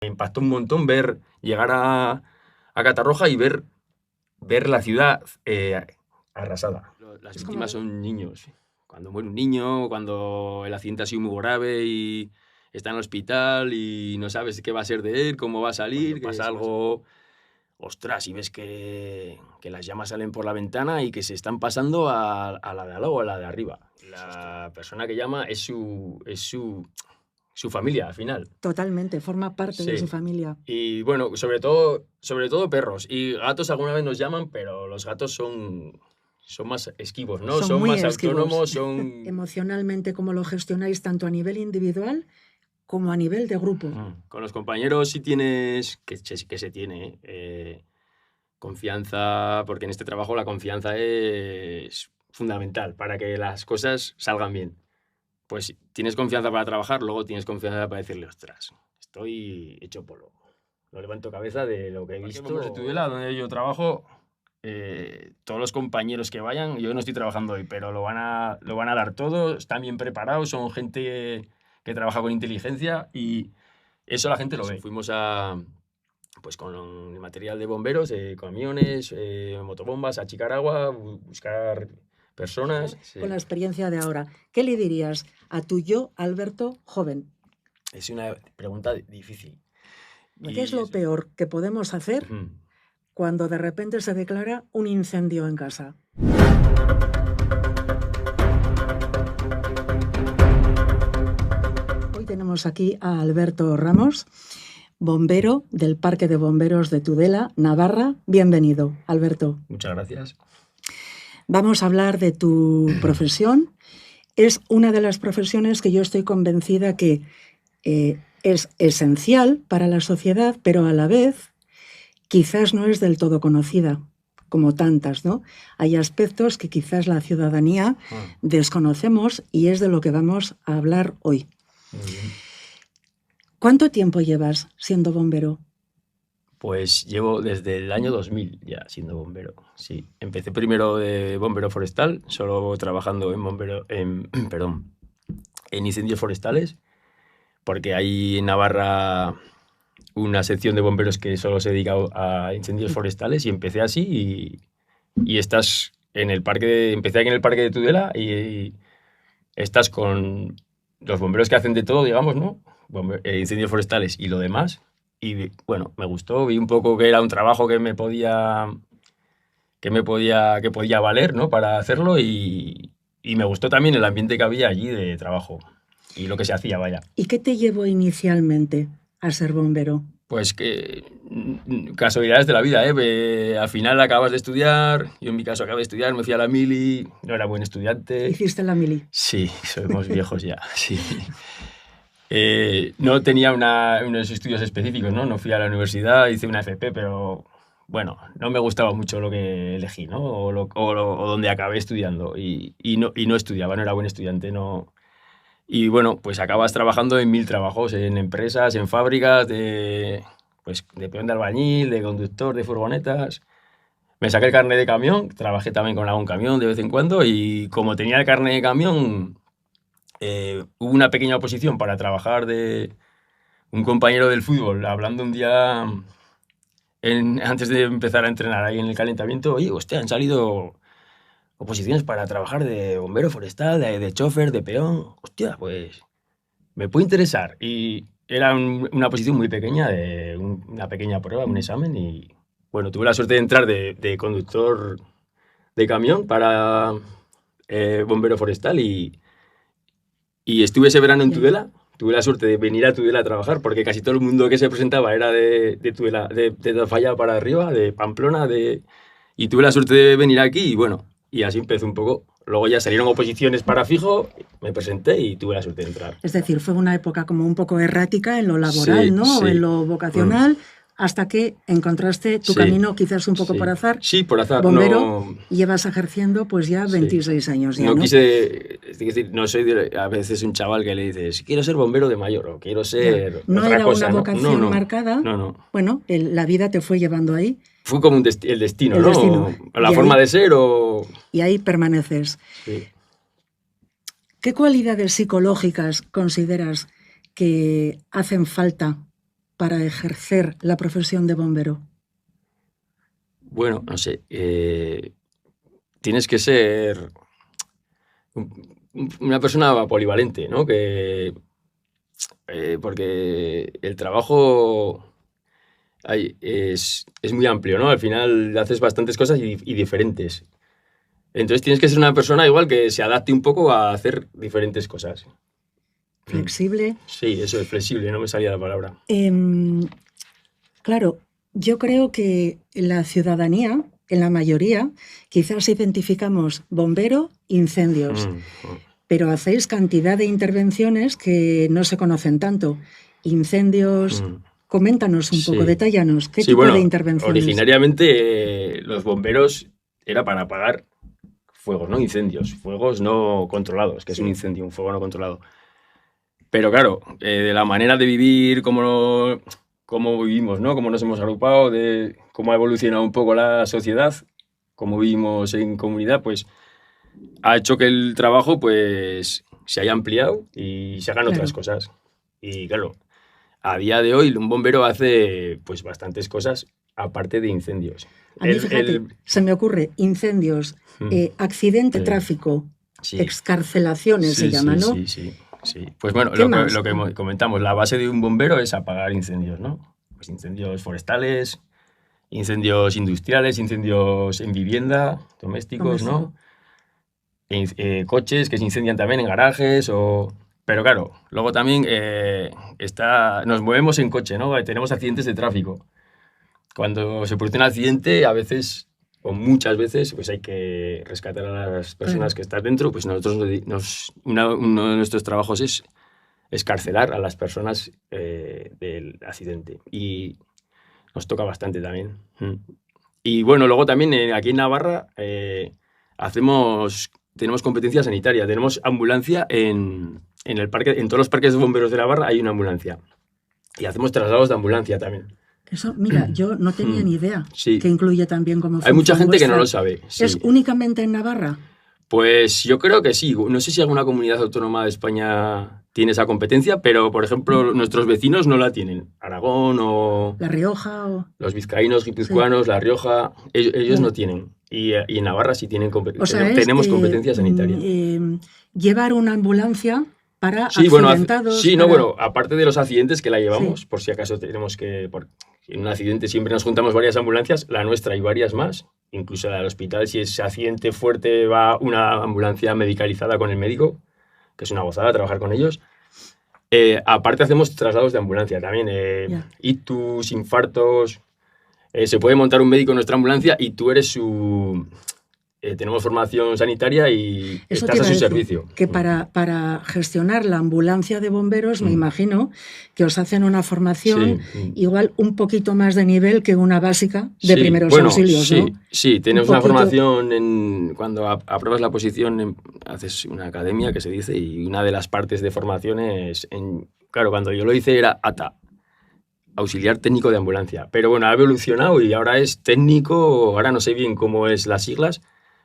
Me impactó un montón llegar a Catarroja y ver la ciudad arrasada. Las víctimas son niños. Cuando muere un niño, cuando el accidente ha sido muy grave y está en el hospital y no sabes qué va a ser de él, cómo va a salir, que pasa algo, ostras, y ves que las llamas salen por la ventana y que se están pasando a la de al lado o a la de arriba. La persona que llama es su familia, al final. Totalmente, forma parte de su familia. Y bueno, sobre todo perros. Y gatos alguna vez nos llaman, pero los gatos son más esquivos, ¿no? Son muy más esquivos. Autónomos, son... Emocionalmente, ¿cómo lo gestionáis tanto a nivel individual como a nivel de grupo? Con los compañeros sí tienes, que se tiene, confianza, porque en este trabajo la confianza es fundamental para que las cosas salgan bien. Pues tienes confianza para trabajar, luego tienes confianza para decirle, ostras, estoy hecho polvo. No levanto cabeza de lo que he visto. En Tudela, donde yo trabajo, todos los compañeros que vayan, yo no estoy trabajando hoy, pero lo van a dar todo, están bien preparados, son gente que trabaja con inteligencia y eso la gente lo ve. Fuimos pues con el material de bomberos, camiones, motobombas, a achicar agua, buscar personas. Con la experiencia de ahora, ¿qué le dirías a tu yo, Alberto, joven? Es una pregunta difícil. ¿Qué es lo peor que podemos hacer cuando de repente se declara un incendio en casa? Hoy tenemos aquí a Alberto Ramos, bombero del Parque de Bomberos de Tudela, Navarra. Bienvenido, Alberto. Muchas gracias. Vamos a hablar de tu profesión. Es una de las profesiones que yo estoy convencida que es esencial para la sociedad, pero a la vez quizás no es del todo conocida, como tantas, ¿no? Hay aspectos que quizás la ciudadanía desconocemos y es de lo que vamos a hablar hoy. Muy bien. ¿Cuánto tiempo llevas siendo bombero? Pues llevo desde el año 2000 ya siendo bombero. Sí, empecé primero de bombero forestal, solo trabajando en incendios forestales, porque hay en Navarra una sección de bomberos que solo se dedica a incendios forestales y empecé así y estás en el parque, empecé aquí en el parque de Tudela y estás con los bomberos que hacen de todo, digamos, ¿no? Incendios forestales y lo demás. Y bueno, me gustó, vi un poco que era un trabajo que podía valer, ¿no? Para hacerlo y me gustó también el ambiente que había allí de trabajo y lo que se hacía, vaya. ¿Y qué te llevó inicialmente a ser bombero? Pues que casualidades de la vida, ¿eh? Al final acabas de estudiar, yo en mi caso acabé de estudiar, me fui a la mili, no era buen estudiante. ¿Hiciste la mili? Sí, somos viejos ya, sí. No tenía unos estudios específicos, ¿no? No fui a la universidad, hice una FP, pero bueno, no me gustaba mucho lo que elegí, ¿no? O donde acabé estudiando y no estudiaba, no era buen estudiante, no. Y bueno, pues acabas trabajando en 1000 trabajos, en empresas, en fábricas, de peón de albañil, de conductor de furgonetas. Me saqué el carnet de camión, trabajé también con algún camión de vez en cuando y como tenía el carnet de camión, hubo una pequeña oposición para trabajar de un compañero del fútbol, hablando un día antes de empezar a entrenar ahí en el calentamiento, oye, hostia, han salido oposiciones para trabajar de bombero forestal, de chofer, de peón. Hostia, pues me puede interesar. Y era una posición muy pequeña, de una pequeña prueba, un examen. Y bueno, tuve la suerte de entrar de conductor de camión para bombero forestal y estuve ese verano en Tudela. Tuve la suerte de venir a Tudela a trabajar porque casi todo el mundo que se presentaba era de Tudela, de Tafalla para arriba, de Pamplona, y tuve la suerte de venir aquí y bueno, y así empezó un poco. Luego ya salieron oposiciones para fijo, me presenté y tuve la suerte de entrar. Es decir, fue una época como un poco errática en lo laboral, sí, ¿no? Sí. En lo vocacional, hasta que encontraste tu camino quizás un poco por azar. Sí, por azar. Bombero, no, llevas ejerciendo pues ya 26 años ya, no ¿no? quise, es decir, no soy a veces un chaval que le dices, quiero ser bombero de mayor o quiero ser no otra era cosa, una vocación marcada. No. Bueno, la vida te fue llevando ahí. Fue como el destino, El ¿no? destino. La forma de ser o... Y ahí permaneces. Sí. ¿Qué cualidades psicológicas consideras que hacen falta para ejercer la profesión de bombero? Bueno, no sé. Tienes que ser una persona polivalente, ¿no? Porque el trabajo es muy amplio, ¿no? Al final haces bastantes cosas y diferentes. Entonces tienes que ser una persona igual que se adapte un poco a hacer diferentes cosas. Flexible. Sí, eso es flexible, no me salía la palabra. Claro, yo creo que la ciudadanía, en la mayoría, quizás identificamos bombero, incendios, pero hacéis cantidad de intervenciones que no se conocen tanto. Incendios, coméntanos un poco, detállanos, ¿qué tipo de intervenciones? Originariamente los bomberos era para apagar fuegos, no incendios, fuegos no controlados, que es un incendio, un fuego no controlado. Pero claro, de la manera de vivir, cómo vivimos, ¿no? Cómo nos hemos agrupado, de cómo ha evolucionado un poco la sociedad, cómo vivimos en comunidad, pues ha hecho que el trabajo pues se haya ampliado y se hagan otras cosas. Y claro, a día de hoy un bombero hace pues bastantes cosas aparte de incendios. A mí, fíjate, se me ocurre incendios, accidente, tráfico, excarcelaciones se llama, ¿no? Sí. Pues bueno, lo que comentamos, la base de un bombero es apagar incendios, ¿no? Pues incendios forestales, incendios industriales, incendios en vivienda, domésticos, ¿no? Coches que se incendian también en garajes Pero claro, luego también nos movemos en coche, ¿no? Tenemos accidentes de tráfico. Cuando se produce un accidente, a veces, o muchas veces, pues hay que rescatar a las personas que están dentro. Pues nosotros, uno de nuestros trabajos es excarcelar a las personas del accidente. Y nos toca bastante también. Y bueno, luego también aquí en Navarra tenemos competencia sanitaria. Tenemos ambulancia en el parque, en todos los parques de bomberos de Navarra hay una ambulancia. Y hacemos traslados de ambulancia también. Eso, mira, yo no tenía ni idea que incluye también como función. Hay mucha gente que no lo sabe. ¿Es únicamente en Navarra? Pues yo creo que sí. No sé si alguna comunidad autónoma de España tiene esa competencia, pero, por ejemplo, nuestros vecinos no la tienen. Aragón o... La Rioja o... Los vizcaínos, guipuzcoanos, La Rioja, ellos no tienen. Y en Navarra sí tienen tenemos competencia sanitaria. Llevar una ambulancia para accidentados. Aparte de los accidentes que la llevamos, por si acaso tenemos que... En un accidente siempre nos juntamos varias ambulancias, la nuestra y varias más, incluso la del hospital. Si es accidente fuerte va una ambulancia medicalizada con el médico, que es una gozada trabajar con ellos. Aparte hacemos traslados de ambulancia también, ictus, infartos. Se puede montar un médico en nuestra ambulancia y tú eres tenemos formación sanitaria y estás a su servicio. Que para gestionar la ambulancia de bomberos, me imagino que os hacen una formación igual un poquito más de nivel que una básica de primeros auxilios, ¿no? Sí, tenemos una formación cuando apruebas la posición, haces una academia que se dice, y una de las partes de formación es, claro, cuando yo lo hice era ATA, auxiliar técnico de ambulancia. Pero bueno, ha evolucionado y ahora es técnico, ahora no sé bien cómo es las siglas,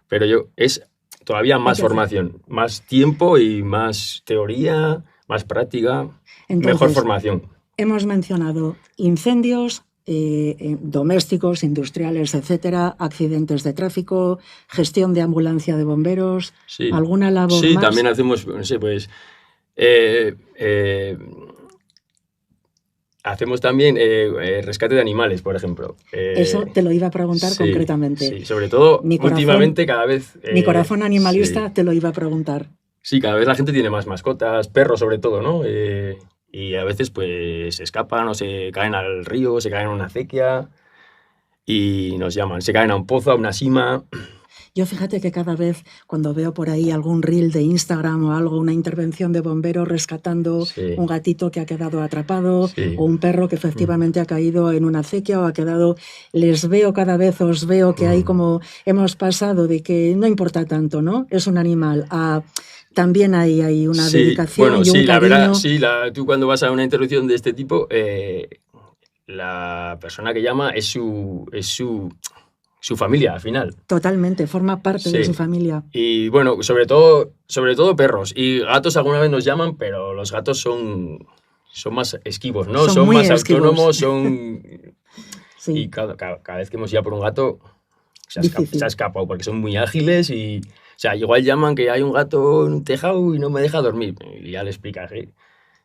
pero es todavía más formación, más tiempo y más teoría, más práctica, mejor formación. Hemos mencionado incendios domésticos, industriales, etcétera, accidentes de tráfico, gestión de ambulancia de bomberos, ¿alguna labor más? Sí, también hacemos, no sé, pues... hacemos también rescate de animales, por ejemplo. Eso te lo iba a preguntar concretamente. Sí, sobre todo últimamente cada vez... mi corazón animalista te lo iba a preguntar. Sí, cada vez la gente tiene más mascotas, perros sobre todo, ¿no? Y a veces pues se escapan o se caen al río, se caen a una acequia y nos llaman. Se caen a un pozo, a una sima... Yo fíjate que cada vez cuando veo por ahí algún reel de Instagram o algo, una intervención de bomberos rescatando un gatito que ha quedado atrapado o un perro que efectivamente ha caído en una acequia o ha quedado... os veo que hay como... Hemos pasado de que no importa tanto, ¿no? Es un animal también hay una dedicación y un cariño. La verdad, tú cuando vas a una intervención de este tipo, la persona que llama es su familia, al final. Totalmente, forma parte de su familia. Y bueno, sobre todo perros. Y gatos alguna vez nos llaman, pero los gatos son son más esquivos, ¿no? Son Son muy más esquivos. autónomos, son... Sí, Y cada vez que hemos ido a por un gato, difícil. se ha escapado, porque son muy ágiles y... O sea, igual llaman que hay un gato en un tejado y no me deja dormir. Y ya le explicas,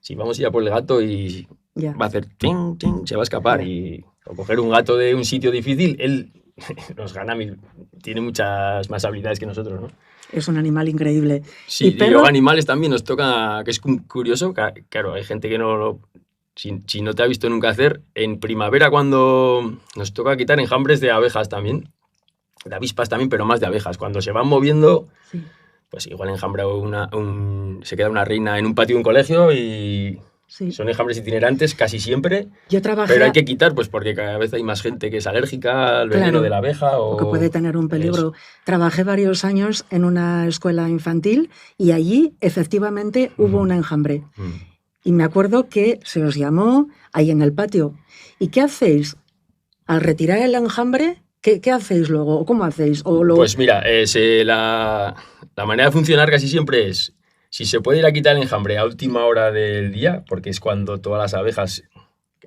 si vamos a ir a por el gato y Ya, va a hacer ting, ting, se va a escapar. ya. O coger un gato de un sitio difícil, él nos gana, tiene muchas más habilidades que nosotros, ¿no? Es un animal increíble. Sí, ¿Y y luego perro? animales también nos toca, que es curioso, claro, hay gente que si no te ha visto nunca hacer, en primavera cuando nos toca quitar enjambres de abejas también, de avispas también, pero más de abejas. Cuando se van moviendo, Sí, pues igual enjambra se queda una reina en un patio de un colegio y sí. son enjambres itinerantes casi siempre, Yo trabajé, pero hay que quitar pues porque cada vez hay más gente que es alérgica al veneno de claro, la abeja o que puede o tener un eso. peligro. Trabajé varios años en una escuela infantil y allí efectivamente hubo un enjambre. Mm. Y me acuerdo que se os llamó ahí en el patio. ¿Y qué hacéis? Al retirar el enjambre, ¿qué hacéis luego? ¿O cómo hacéis? Pues mira, la manera de funcionar casi siempre es, si se puede ir a quitar el enjambre a última hora del día, porque es cuando todas las abejas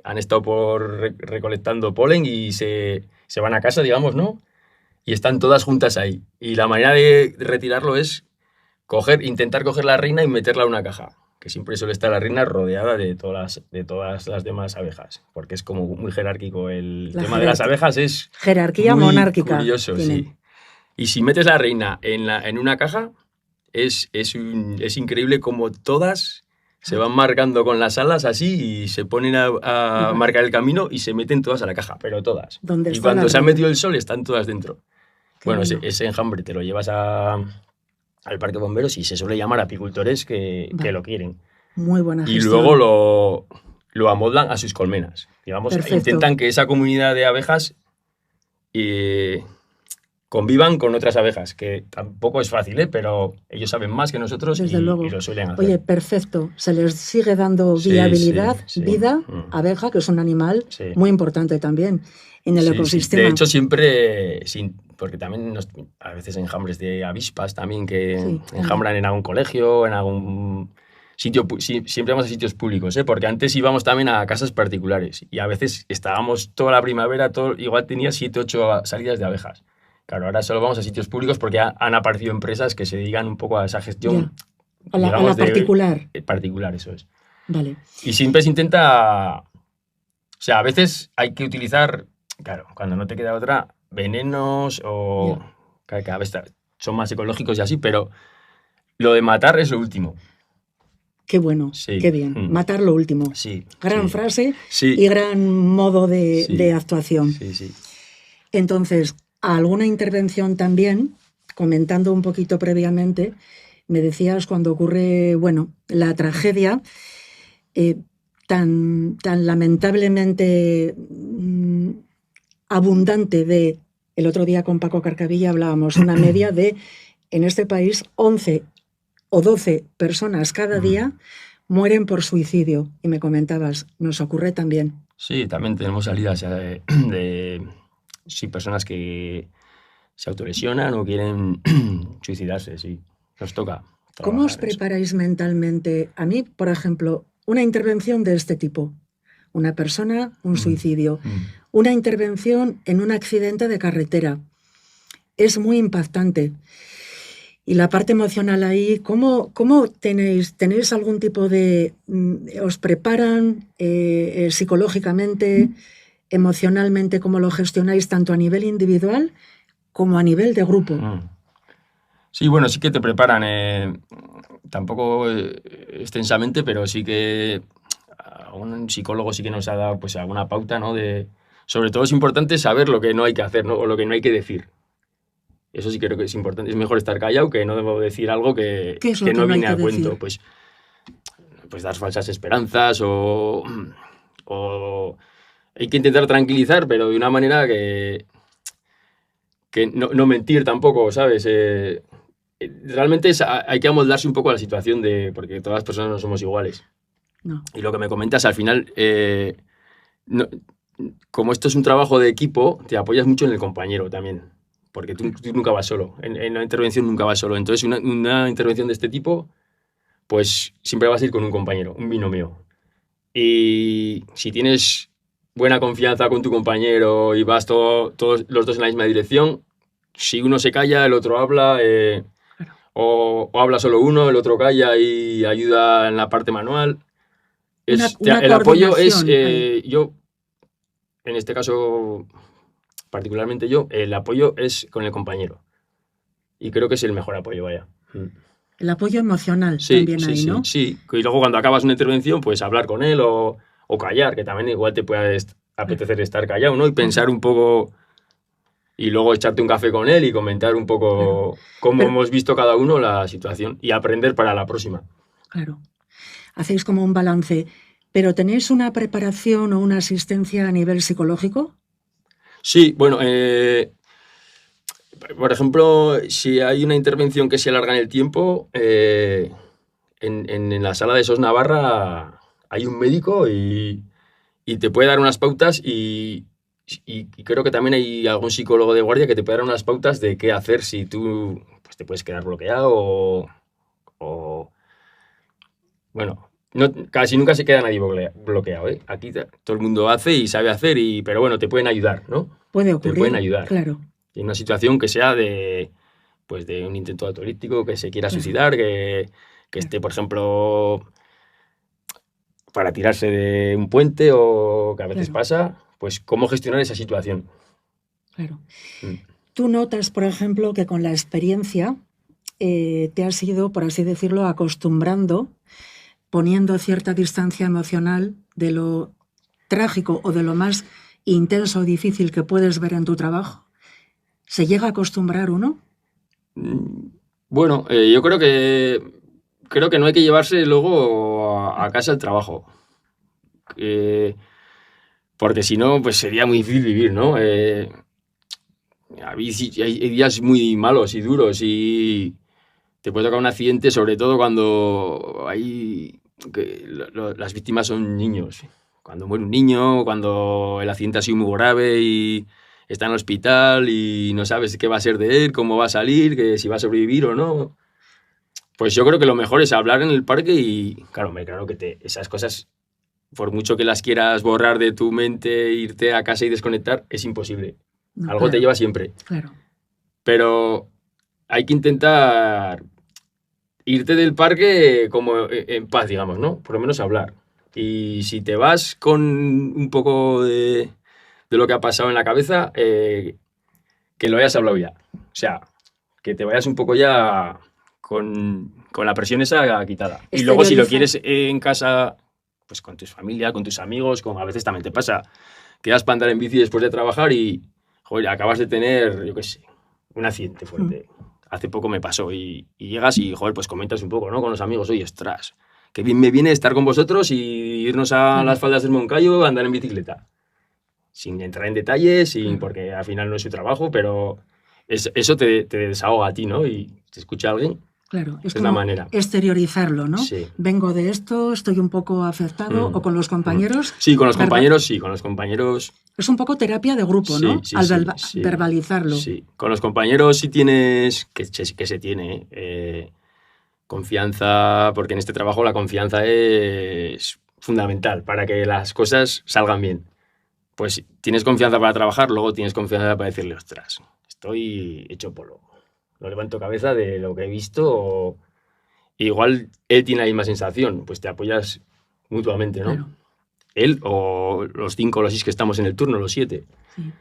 han estado recolectando polen y se van a casa, digamos, ¿no? Y están todas juntas ahí. Y la manera de retirarlo es intentar coger la reina y meterla en una caja, que siempre suele estar la reina rodeada de todas las demás abejas, porque es como muy jerárquico. El La tema de las abejas es jerarquía muy monárquica curioso, tienen? sí. Y si metes la reina en una caja, es increíble como todas se van marcando con las alas así y se ponen a Va. marcar el camino y se meten todas a la caja, pero todas. ¿Dónde Y está la cuando se ha reina? metido el sol están todas dentro. Qué Bueno, bueno. ese enjambre te lo llevas al parque de bomberos y se suele llamar a apicultores que Vale. lo quieren. Muy buena Y gestión. luego lo amoldan a sus colmenas. Digamos, Perfecto. intentan que esa comunidad de abejas convivan con otras abejas, que tampoco es fácil, ¿eh? Pero ellos saben más que nosotros Desde y luego. lo suelen hacer. Oye, perfecto. Se les sigue dando Sí, viabilidad, sí, sí. vida, Mm. abeja, que es un animal Sí. muy importante también en el Sí, sí. ecosistema. De hecho, siempre, porque también a veces enjambres de avispas también que Sí, enjambran en algún colegio, en algún sitio, siempre vamos a sitios públicos, ¿eh? Porque antes íbamos también a casas particulares y a veces estábamos toda la primavera, igual tenía 7, 8 salidas de abejas. Claro, ahora solo vamos a sitios públicos porque han aparecido empresas que se dedican un poco a esa gestión, Ya. A la digamos, particular. particular, eso es. Vale. Y siempre se intenta, o sea, a veces hay que utilizar, claro, cuando no te queda otra, venenos o cada vez son más ecológicos y así, pero lo de matar es lo último. Qué bueno, Sí. qué bien. Matar lo último. Sí. Gran sí. frase Sí. y gran modo de Sí. actuación. Sí, sí. Entonces, alguna intervención también, comentando un poquito previamente, me decías cuando ocurre, bueno, la tragedia tan lamentablemente abundante de, el otro día con Paco Carcavilla hablábamos, una media de, en este país, 11 o 12 personas cada día mueren por suicidio. Y me comentabas, nos ocurre también. Sí, también tenemos salidas de personas que se autolesionan o quieren suicidarse, sí. Nos toca. ¿Cómo os preparáis mentalmente? A mí, por ejemplo, una intervención de este tipo. Una persona, un suicidio. Una intervención en un accidente de carretera. Es muy impactante. Y la parte emocional ahí, ¿cómo tenéis algún tipo de... os preparan psicológicamente, emocionalmente, cómo lo gestionáis tanto a nivel individual como a nivel de grupo? Sí, bueno, sí que te preparan, tampoco extensamente, pero sí que un psicólogo sí que nos ha dado pues alguna pauta, ¿no? Sobre todo es importante saber lo que no hay que hacer, ¿no? O lo que no hay que decir. Eso sí creo que es importante. Es mejor estar callado que no debo decir algo que no viene a cuento. Pues dar falsas esperanzas o hay que intentar tranquilizar, pero de una manera que no mentir tampoco, ¿sabes? Realmente hay que amoldarse un poco a la situación porque todas las personas no somos iguales. No. Y lo que me comentas, al final, como esto es un trabajo de equipo, te apoyas mucho en el compañero también. Porque tú nunca vas solo. En una intervención nunca vas solo. Entonces, una intervención de este tipo, pues siempre vas a ir con un compañero, un binomio. Y si tienes buena confianza con tu compañero y vas todos los dos en la misma dirección, si uno se calla, el otro habla, o habla solo uno, el otro calla y ayuda en la parte manual. El apoyo es, yo, en este caso, particularmente yo, el apoyo es con el compañero. Y creo que es el mejor apoyo, vaya. El apoyo emocional Sí, también sí, hay, sí, ¿no? sí. Y luego cuando acabas una intervención, pues hablar con él o callar, que también igual te puede apetecer estar callado, ¿no? Y pensar un poco y luego echarte un café con él y comentar un poco cómo hemos visto cada uno la situación y aprender para la próxima. Claro. Hacéis como un balance. ¿Pero tenéis una preparación o una asistencia a nivel psicológico? Sí, bueno, por ejemplo, si hay una intervención que se alarga en el tiempo, en la sala de SOS Navarra hay un médico y te puede dar unas pautas y creo que también hay algún psicólogo de guardia que te puede dar unas pautas de qué hacer si tú pues, te puedes quedar bloqueado o bueno, casi nunca se queda nadie bloqueado, ¿eh? Aquí todo el mundo hace y sabe hacer, pero bueno, te pueden ayudar, ¿no? Puede ocurrir, te pueden ayudar. Claro. En una situación que sea de un intento autolítico, que se quiera suicidar, que esté, por ejemplo, para tirarse de un puente o que a veces pasa, pues cómo gestionar esa situación. Claro. Tú notas, por ejemplo, que con la experiencia te has ido, por así decirlo, acostumbrando, poniendo cierta distancia emocional de lo trágico o de lo más intenso o difícil que puedes ver en tu trabajo. ¿Se llega a acostumbrar uno? Bueno, yo creo que no hay que llevarse luego a casa el trabajo. Porque si no, pues sería muy difícil vivir, ¿no? Hay días muy malos y duros y te puede tocar un accidente, sobre todo cuando las víctimas son niños. Cuando muere un niño, cuando el accidente ha sido muy grave y está en el hospital y no sabes qué va a ser de él, cómo va a salir, que si va a sobrevivir o no. Pues yo creo que lo mejor es hablar en el parque y, claro que esas cosas, por mucho que las quieras borrar de tu mente, irte a casa y desconectar, es imposible. No, algo te lleva siempre. Claro. Pero hay que intentar irte del parque como en paz, digamos, ¿no? Por lo menos hablar. Y si te vas con un poco de lo que ha pasado en la cabeza, que lo hayas hablado ya. O sea, que te vayas un poco ya con la presión esa quitada. Y luego si lo quieres en casa, pues con tu familia, con tus amigos, como a veces también te pasa, quedas para andar en bici después de trabajar y, joder, acabas de tener, yo qué sé, un accidente fuerte. Hace poco me pasó y llegas y, joder, pues comentas un poco, ¿no? Con los amigos, oye, ostras, que bien me viene estar con vosotros y irnos a las faldas del Moncayo a andar en bicicleta. Sin entrar en detalles, porque al final no es su trabajo, pero eso te desahoga a ti, ¿no? Y te escucha alguien. Claro, es la manera. Exteriorizarlo, ¿no? Sí. Vengo de esto, estoy un poco afectado, o con los compañeros. Sí, con los compañeros, sí, con los compañeros. Es un poco terapia de grupo, ¿no? Sí, Al verbalizarlo. Sí, con los compañeros sí tienes, que se tiene, confianza, porque en este trabajo la confianza es fundamental para que las cosas salgan bien. Pues tienes confianza para trabajar, luego tienes confianza para decirle, ostras, estoy hecho polvo. No levanto cabeza de lo que he visto. Igual él tiene la misma sensación, pues te apoyas mutuamente, ¿no? Claro. Él o los 5 o los 6 que estamos en el turno, los 7. Sí.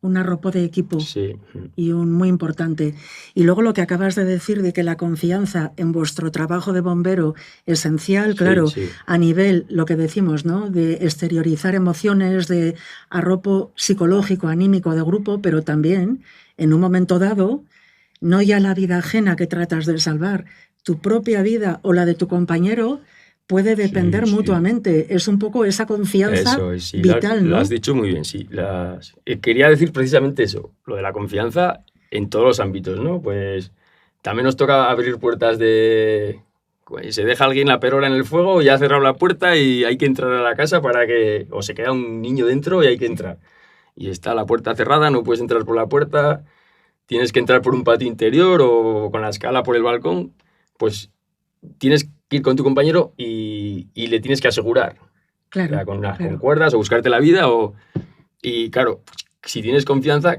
Un arropo de equipo. Sí. Y un muy importante. Y luego lo que acabas de decir de que la confianza en vuestro trabajo de bombero esencial, claro, sí. A nivel, lo que decimos, ¿no? De exteriorizar emociones, de arropo psicológico, anímico de grupo, pero también, en un momento dado, no ya la vida ajena que tratas de salvar, tu propia vida o la de tu compañero puede depender mutuamente. Es un poco esa confianza vital, ¿no? Lo has dicho muy bien, sí. Quería decir precisamente eso, lo de la confianza en todos los ámbitos, ¿no? Pues también nos toca abrir puertas se deja alguien la perola en el fuego, ya ha cerrado la puerta y hay que entrar a la casa o se queda un niño dentro y hay que entrar. Y está la puerta cerrada, no puedes entrar por la puerta, tienes que entrar por un patio interior o con la escala por el balcón, pues tienes que ir con tu compañero y le tienes que asegurar Claro, sea, con claro. cuerdas o buscarte la vida. Y claro, si tienes confianza,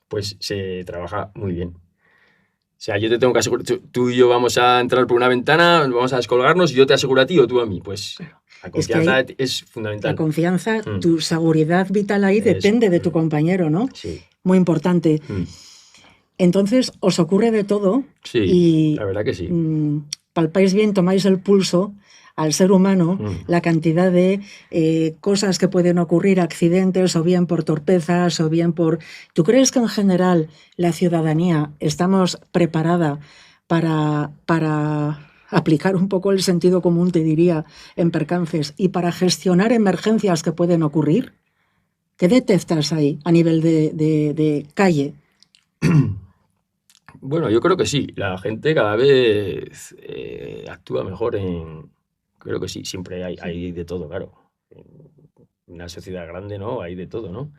pues se trabaja muy bien. O sea, yo te tengo que asegurar, tú y yo vamos a entrar por una ventana, vamos a descolgarnos y yo te aseguro a ti o tú a mí. Pues Claro. la Es que confianza ahí es la fundamental. confianza, tu seguridad vital ahí Eso. depende de tu compañero, ¿no? Sí. Muy importante. Entonces, os ocurre de todo Sí, y la verdad que sí. palpáis bien, tomáis el pulso al ser humano, la cantidad de cosas que pueden ocurrir, accidentes, o bien por torpezas, o bien por... ¿Tú crees que en general la ciudadanía estamos preparada para aplicar un poco el sentido común, te diría, en percances y para gestionar emergencias que pueden ocurrir? ¿Qué detectas ahí a nivel de calle? Bueno, yo creo que sí. La gente cada vez actúa mejor Creo que sí, siempre hay de todo, claro. En una sociedad grande, ¿no? Hay de todo, ¿no?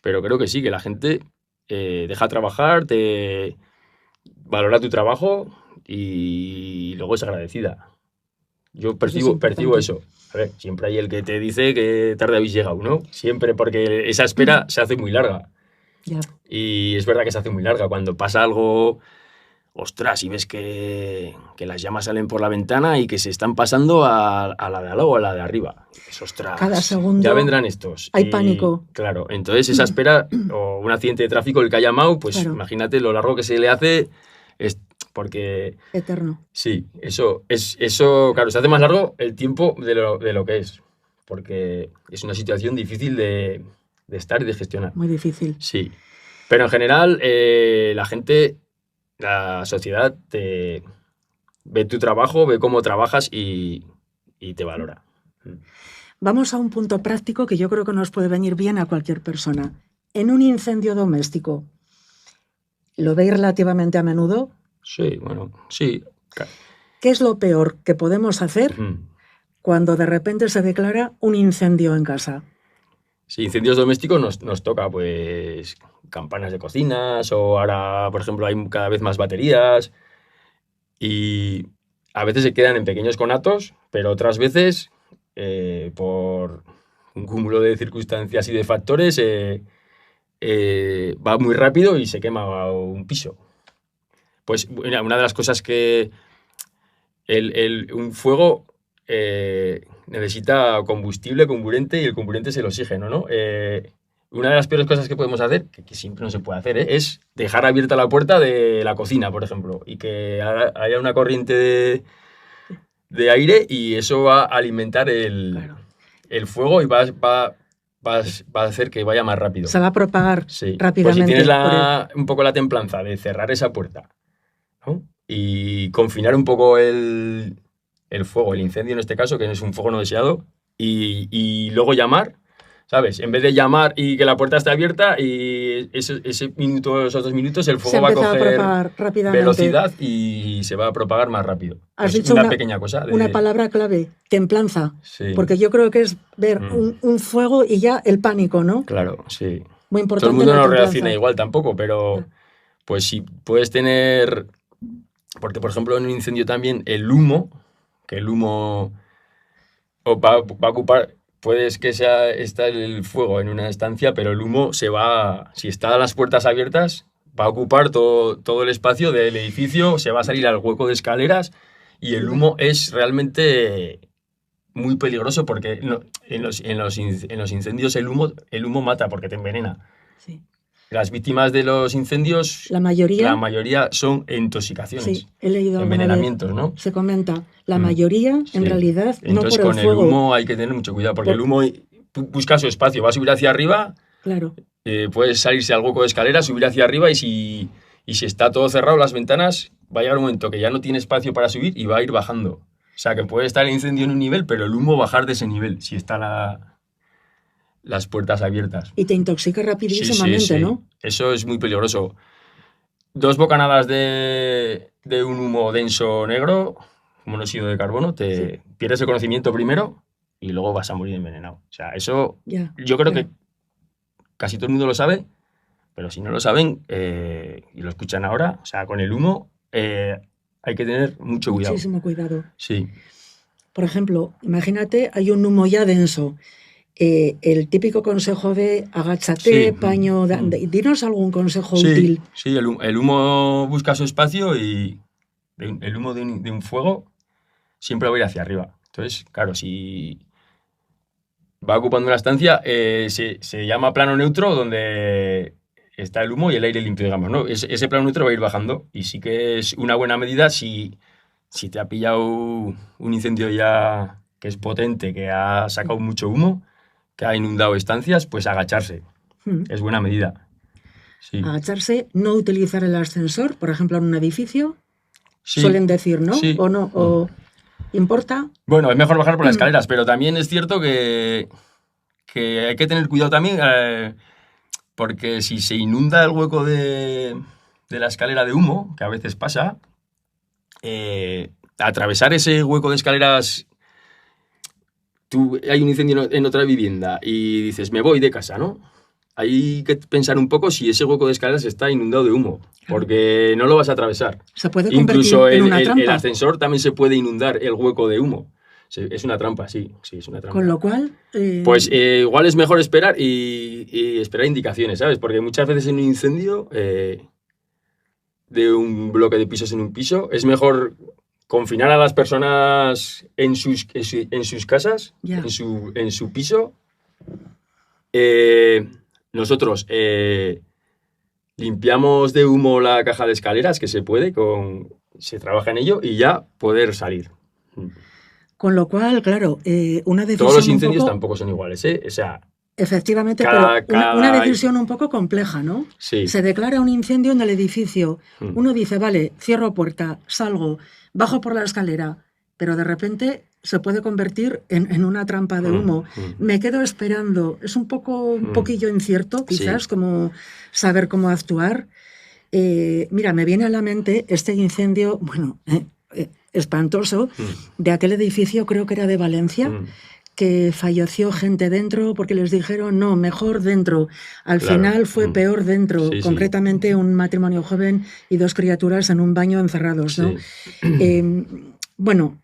Pero creo que sí, que la gente deja trabajar, te valora tu trabajo y luego es agradecida. Yo percibo eso. A ver, siempre hay el que te dice que tarde habéis llegado, ¿no? Siempre, porque esa espera se hace muy larga. Ya. Y es verdad que se hace muy larga. Cuando pasa algo, ostras, y ves que las llamas salen por la ventana y que se están pasando a la de al lado o a la de arriba. Es, ostras, Cada segundo ya vendrán estos. hay pánico. Claro, entonces esa espera, o un accidente de tráfico, el que ha llamado, pues Claro. imagínate lo largo que se le hace, porque... Eterno. Sí, eso, claro, se hace más largo el tiempo de lo que es, porque es una situación difícil de estar y de gestionar. Muy difícil. Sí, pero en general la sociedad ve tu trabajo, ve cómo trabajas y te valora. Vamos a un punto práctico que yo creo que nos puede venir bien a cualquier persona. En un incendio doméstico, ¿lo veis relativamente a menudo? Sí, bueno, sí. ¿Qué es lo peor que podemos hacer cuando de repente se declara un incendio en casa? Sí, incendios domésticos nos toca, pues, campanas de cocinas, o ahora, por ejemplo, hay cada vez más baterías y a veces se quedan en pequeños conatos, pero otras veces, por un cúmulo de circunstancias y de factores, va muy rápido y se quema un piso. Pues una de las cosas que un fuego necesita combustible, comburente, y el comburente es el oxígeno, ¿no? Una de las peores cosas que podemos hacer, que siempre no se puede hacer, es dejar abierta la puerta de la cocina, por ejemplo, y que haya una corriente de aire y eso va a alimentar el fuego y va a hacer que vaya más rápido. Se va a propagar rápidamente. Pues si tienes un poco la templanza de cerrar esa puerta, ¿no? Y confinar un poco el fuego, el incendio en este caso, que es un fuego no deseado, y luego llamar, ¿sabes? En vez de llamar y que la puerta esté abierta, y ese minuto, esos 2 minutos, el fuego va a coger velocidad y se va a propagar más rápido. Has es dicho una pequeña cosa. Una palabra clave, templanza. Sí. Porque yo creo que es ver un fuego y ya el pánico, ¿no? Claro, sí. Muy importante. Todo el mundo no reacciona igual tampoco, pero pues si puedes tener... Porque, por ejemplo, en un incendio también el humo va a ocupar, puedes que está el fuego en una estancia, pero el humo si están las puertas abiertas, va a ocupar todo el espacio del edificio, se va a salir al hueco de escaleras y el humo es realmente muy peligroso porque en los incendios el humo mata porque te envenena. Sí. Las víctimas de los incendios, la mayoría son intoxicaciones. Sí, he leído envenenamientos, ¿no? Se comenta. La mayoría, en realidad, entonces, no por el fuego. Con el humo hay que tener mucho cuidado, porque el humo busca su espacio, va a subir hacia arriba, claro. Puedes salirse al hueco de escalera, subir hacia arriba y si está todo cerrado, las ventanas, va a llegar un momento que ya no tiene espacio para subir y va a ir bajando. O sea, que puede estar el incendio en un nivel, pero el humo bajar de ese nivel, si está las puertas abiertas. Y te intoxica rapidísimamente, sí. ¿no? Eso es muy peligroso. 2 bocanadas de un humo denso negro, monóxido de carbono, te pierdes el conocimiento primero y luego vas a morir envenenado. O sea, eso yo creo que casi todo el mundo lo sabe, pero si no lo saben y lo escuchan ahora, o sea, con el humo hay que tener mucho cuidado. Muchísimo cuidado. Sí. por ejemplo, imagínate, hay un humo ya denso. El típico consejo de agáchate, Sí, paño... dinos algún consejo sí, útil. sí, el humo busca su espacio y el humo de un fuego siempre va a ir hacia arriba. Entonces, claro, si va ocupando una estancia, se llama plano neutro, donde está el humo y el aire limpio, digamos, ¿no? Ese plano neutro va a ir bajando y sí que es una buena medida si te ha pillado un incendio ya que es potente, que ha sacado mucho humo, que ha inundado estancias, pues agacharse. Es buena medida. Sí. Agacharse, no utilizar el ascensor, por ejemplo, en un edificio. Sí, Suelen decir, ¿no? sí. O no, o ¿importa? Bueno, es mejor bajar por las escaleras, pero también es cierto que hay que tener cuidado también, porque si se inunda el hueco de la escalera de humo, que a veces pasa, atravesar ese hueco de escaleras, hay un incendio en otra vivienda y dices, me voy de casa, ¿no? Hay que pensar un poco si ese hueco de escaleras está inundado de humo, porque no lo vas a atravesar. Se puede convertir Incluso en una trampa. el ascensor también se puede inundar el hueco de humo. Es una trampa, sí, es una trampa. Con lo cual... Pues igual es mejor esperar y esperar indicaciones, ¿sabes? Porque muchas veces en un incendio de un bloque de pisos en un piso, es mejor confinar a las personas en sus casas, en su piso. Nosotros limpiamos de humo la caja de escaleras, que se puede, se trabaja en ello, y ya poder salir. Con lo cual, claro, una decisión. Todos los incendios tampoco son iguales, ¿eh? O sea, efectivamente, pero una decisión un poco compleja, ¿no? Sí. Se declara un incendio en el edificio. Uno dice, vale, cierro puerta, salgo, bajo por la escalera, pero de repente se puede convertir en una trampa de humo. Me quedo esperando. Es un poquillo incierto, quizás, como saber cómo actuar. Mira, me viene a la mente este incendio, bueno, espantoso, de aquel edificio, creo que era de Valencia, que falleció gente dentro porque les dijeron, no, mejor dentro. Al final fue peor dentro, concretamente un matrimonio joven y 2 criaturas en un baño encerrados, ¿no? Bueno,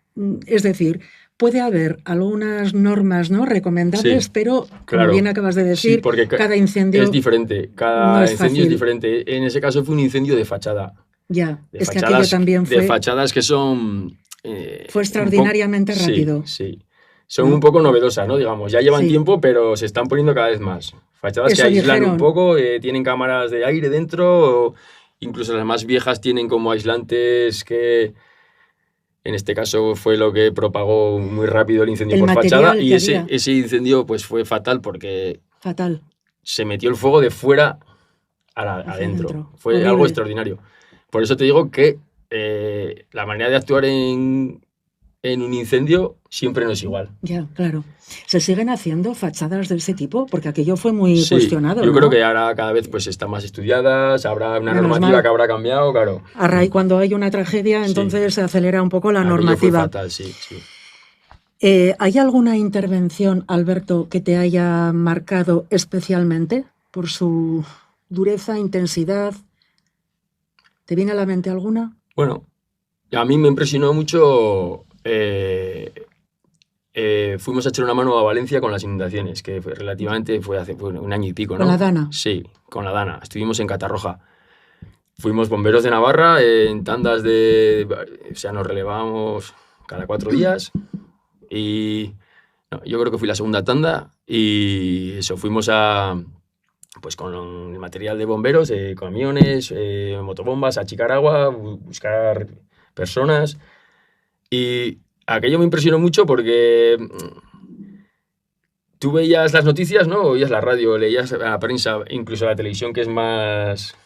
es decir, puede haber algunas normas, ¿no?, recomendables, pero, como bien acabas de decir, porque cada incendio es diferente, cada incendio es diferente. En ese caso fue un incendio de fachada. Ya, es que aquello también fue... De fachadas que son... fue extraordinariamente rápido. Sí. Son un poco novedosas, ¿no? Digamos, ya llevan tiempo, pero se están poniendo cada vez más. Fachadas que aíslan un poco, tienen cámaras de aire dentro, o incluso las más viejas tienen como aislantes que... En este caso fue lo que propagó muy rápido el incendio por fachada, y ese incendio pues fue fatal porque se metió el fuego de fuera adentro. Fue horrible. Algo extraordinario. Por eso te digo que la manera de actuar en un incendio siempre no es igual. Ya, claro. ¿Se siguen haciendo fachadas de ese tipo? Porque aquello fue muy cuestionado. Yo creo que ahora cada vez pues están más estudiadas, habrá una normativa que habrá cambiado, claro. A raíz, cuando hay una tragedia, entonces se acelera un poco la normativa. Fue fatal, sí. ¿Hay alguna intervención, Alberto, que te haya marcado especialmente por su dureza, intensidad? ¿Te viene a la mente alguna? Bueno, a mí me impresionó mucho... fuimos a echar una mano a Valencia con las inundaciones, que fue hace 1 año y pico, ¿no? ¿Con la Dana? Sí, con la Dana. Estuvimos en Catarroja. Fuimos bomberos de Navarra en tandas o sea, nos relevábamos cada 4 días. Y yo creo que fui la segunda tanda. Y eso, fuimos pues con el material de bomberos, camiones, motobombas, a achicar agua, buscar personas. Y aquello me impresionó mucho porque tú veías las noticias, ¿no? Oías la radio, leías la prensa, incluso la televisión, que es más...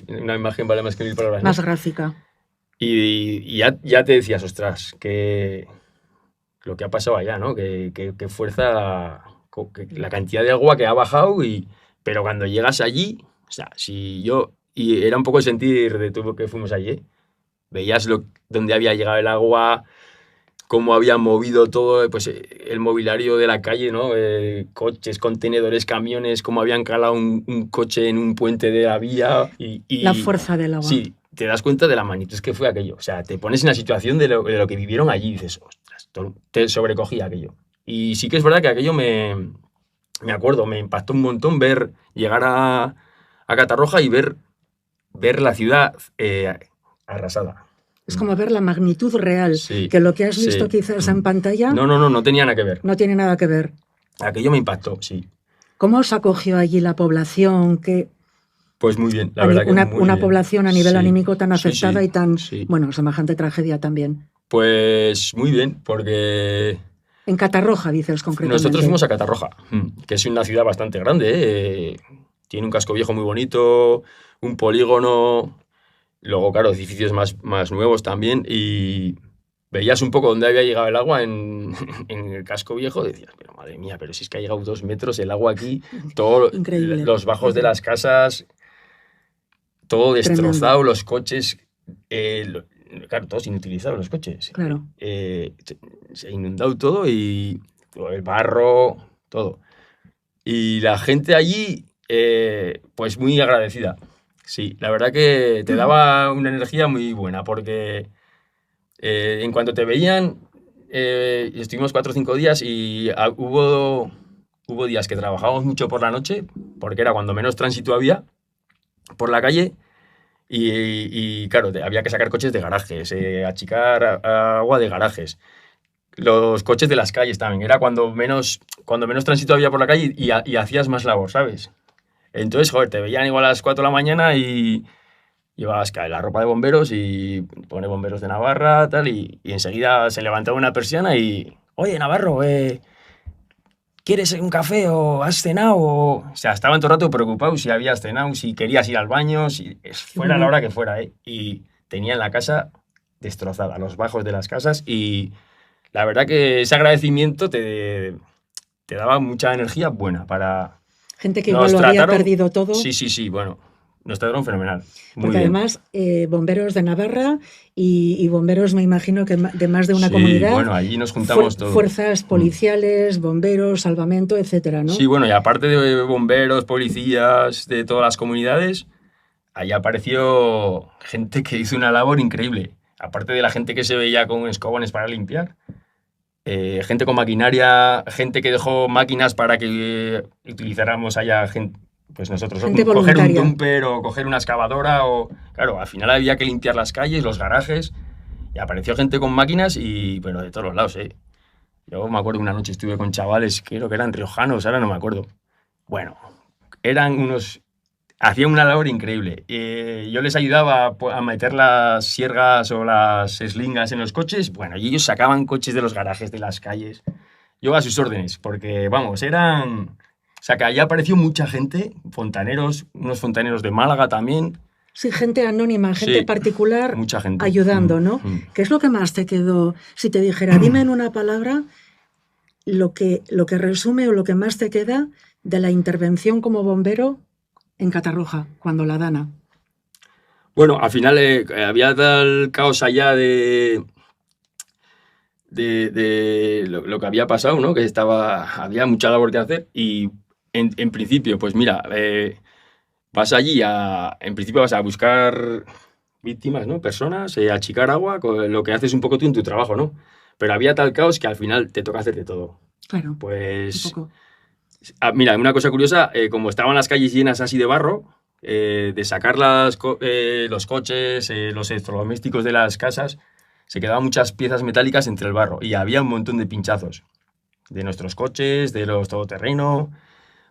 Una imagen vale más que 1000 palabras. Más gráfica. Y ya te decías, ostras, que lo que ha pasado allá, ¿no? Que fuerza la cantidad de agua que ha bajado, pero cuando llegas allí, o sea, y era un poco el sentir de todo lo que fuimos allí, veías dónde había llegado el agua, cómo había movido todo, pues el mobiliario de la calle, ¿no? Coches, contenedores, camiones, cómo habían calado un coche en un puente de la vía. Y la fuerza del agua. Sí, te das cuenta de la magnitud que fue aquello. O sea, te pones en la situación de lo que vivieron allí y dices, ostras, te sobrecogía aquello. Y sí que es verdad que aquello me acuerdo, me impactó un montón llegar a Catarroja y ver la ciudad arrasada. Es como ver la magnitud real, Sí, que lo que has sí. visto quizás en pantalla No tenía nada que ver. no tiene nada que ver. Aquello me impactó, sí. ¿Cómo os acogió allí la población? Pues muy bien, la verdad que muy una bien. población a nivel Sí, anímico tan sí, afectada sí, y tan, sí. bueno, semejante tragedia también. Pues muy bien, porque En Catarroja, dices concretamente. nosotros fuimos a Catarroja, que es una ciudad bastante grande, ¿eh? Tiene un casco viejo muy bonito, un polígono, luego, claro, edificios más nuevos también, y veías un poco dónde había llegado el agua en el casco viejo, decías, pero madre mía, pero si es que ha llegado 2 metros el agua aquí, todos Increíble. los bajos de las casas, todo destrozado, Tremendo. los coches, claro, todos inutilizados los coches. Claro. Se ha inundado todo y el barro, todo. Y la gente allí, pues muy agradecida. Sí, la verdad que te daba una energía muy buena porque en cuanto te veían, estuvimos 4 o 5 días y hubo días que trabajábamos mucho por la noche porque era cuando menos tránsito había por la calle. Y claro, había que sacar coches de garajes, achicar agua de garajes. Los coches de las calles también. Era cuando menos tránsito había por la calle y hacías más labor, ¿sabes? Entonces, joder, te veían igual a las 4 de la mañana y llevabas la ropa de bomberos y pone bomberos de Navarra, tal, y enseguida se levantaba una persiana y, oye, Navarro, ¿quieres un café o has cenado? O sea, estaban todo el rato preocupados si habías cenado, si querías ir al baño, si fuera la hora que fuera, ¿eh? Y tenían la casa destrozada, los bajos de las casas, y la verdad que ese agradecimiento te daba mucha energía buena para... Gente que igual lo había perdido todo. Sí, bueno, nos trataron fenomenal. Muy porque bien. Además, bomberos de Navarra y bomberos, me imagino que de más de una Sí, comunidad. Bueno, allí nos juntamos todos. Fuerzas policiales, bomberos, salvamento, etcétera, ¿no? Sí, bueno, y aparte de bomberos, policías de todas las comunidades, allí apareció gente que hizo una labor increíble. Aparte de la gente que se veía con escobones para limpiar, gente con maquinaria, gente que dejó máquinas para que utilizáramos allá, pues nosotros, gente coger un voluntaria. dumper o coger una excavadora, o claro, al final había que limpiar las calles, los garajes, y apareció gente con máquinas, pero de todos los lados, ¿eh? Yo me acuerdo que una noche estuve con chavales, creo que eran riojanos, ahora no me acuerdo. Bueno, hacían una labor increíble. Yo les ayudaba a meter las siergas o las eslingas en los coches, bueno, y ellos sacaban coches de los garajes, de las calles. Yo a sus órdenes, porque, vamos, O sea, que allí apareció mucha gente, unos fontaneros de Málaga también. Sí, gente anónima, gente particular, mucha gente. ayudando, ¿no? ¿Qué es lo que más te quedó? Si te dijera, dime en una palabra lo que resume o lo que más te queda de la intervención como bombero en Catarroja, cuando la dana. Bueno, al final había tal caos allá de lo que había pasado, ¿no? Que había mucha labor que hacer y en principio, pues mira, vas allí en principio vas a buscar víctimas, ¿no? Personas, achicar agua, lo que haces un poco tú en tu trabajo, ¿no? Pero había tal caos que al final te toca hacer de todo. Claro, pues un poco. Mira, una cosa curiosa, como estaban las calles llenas así de barro, de sacar los coches, los electrodomésticos de las casas, se quedaban muchas piezas metálicas entre el barro y había un montón de pinchazos de nuestros coches, de los todoterreno,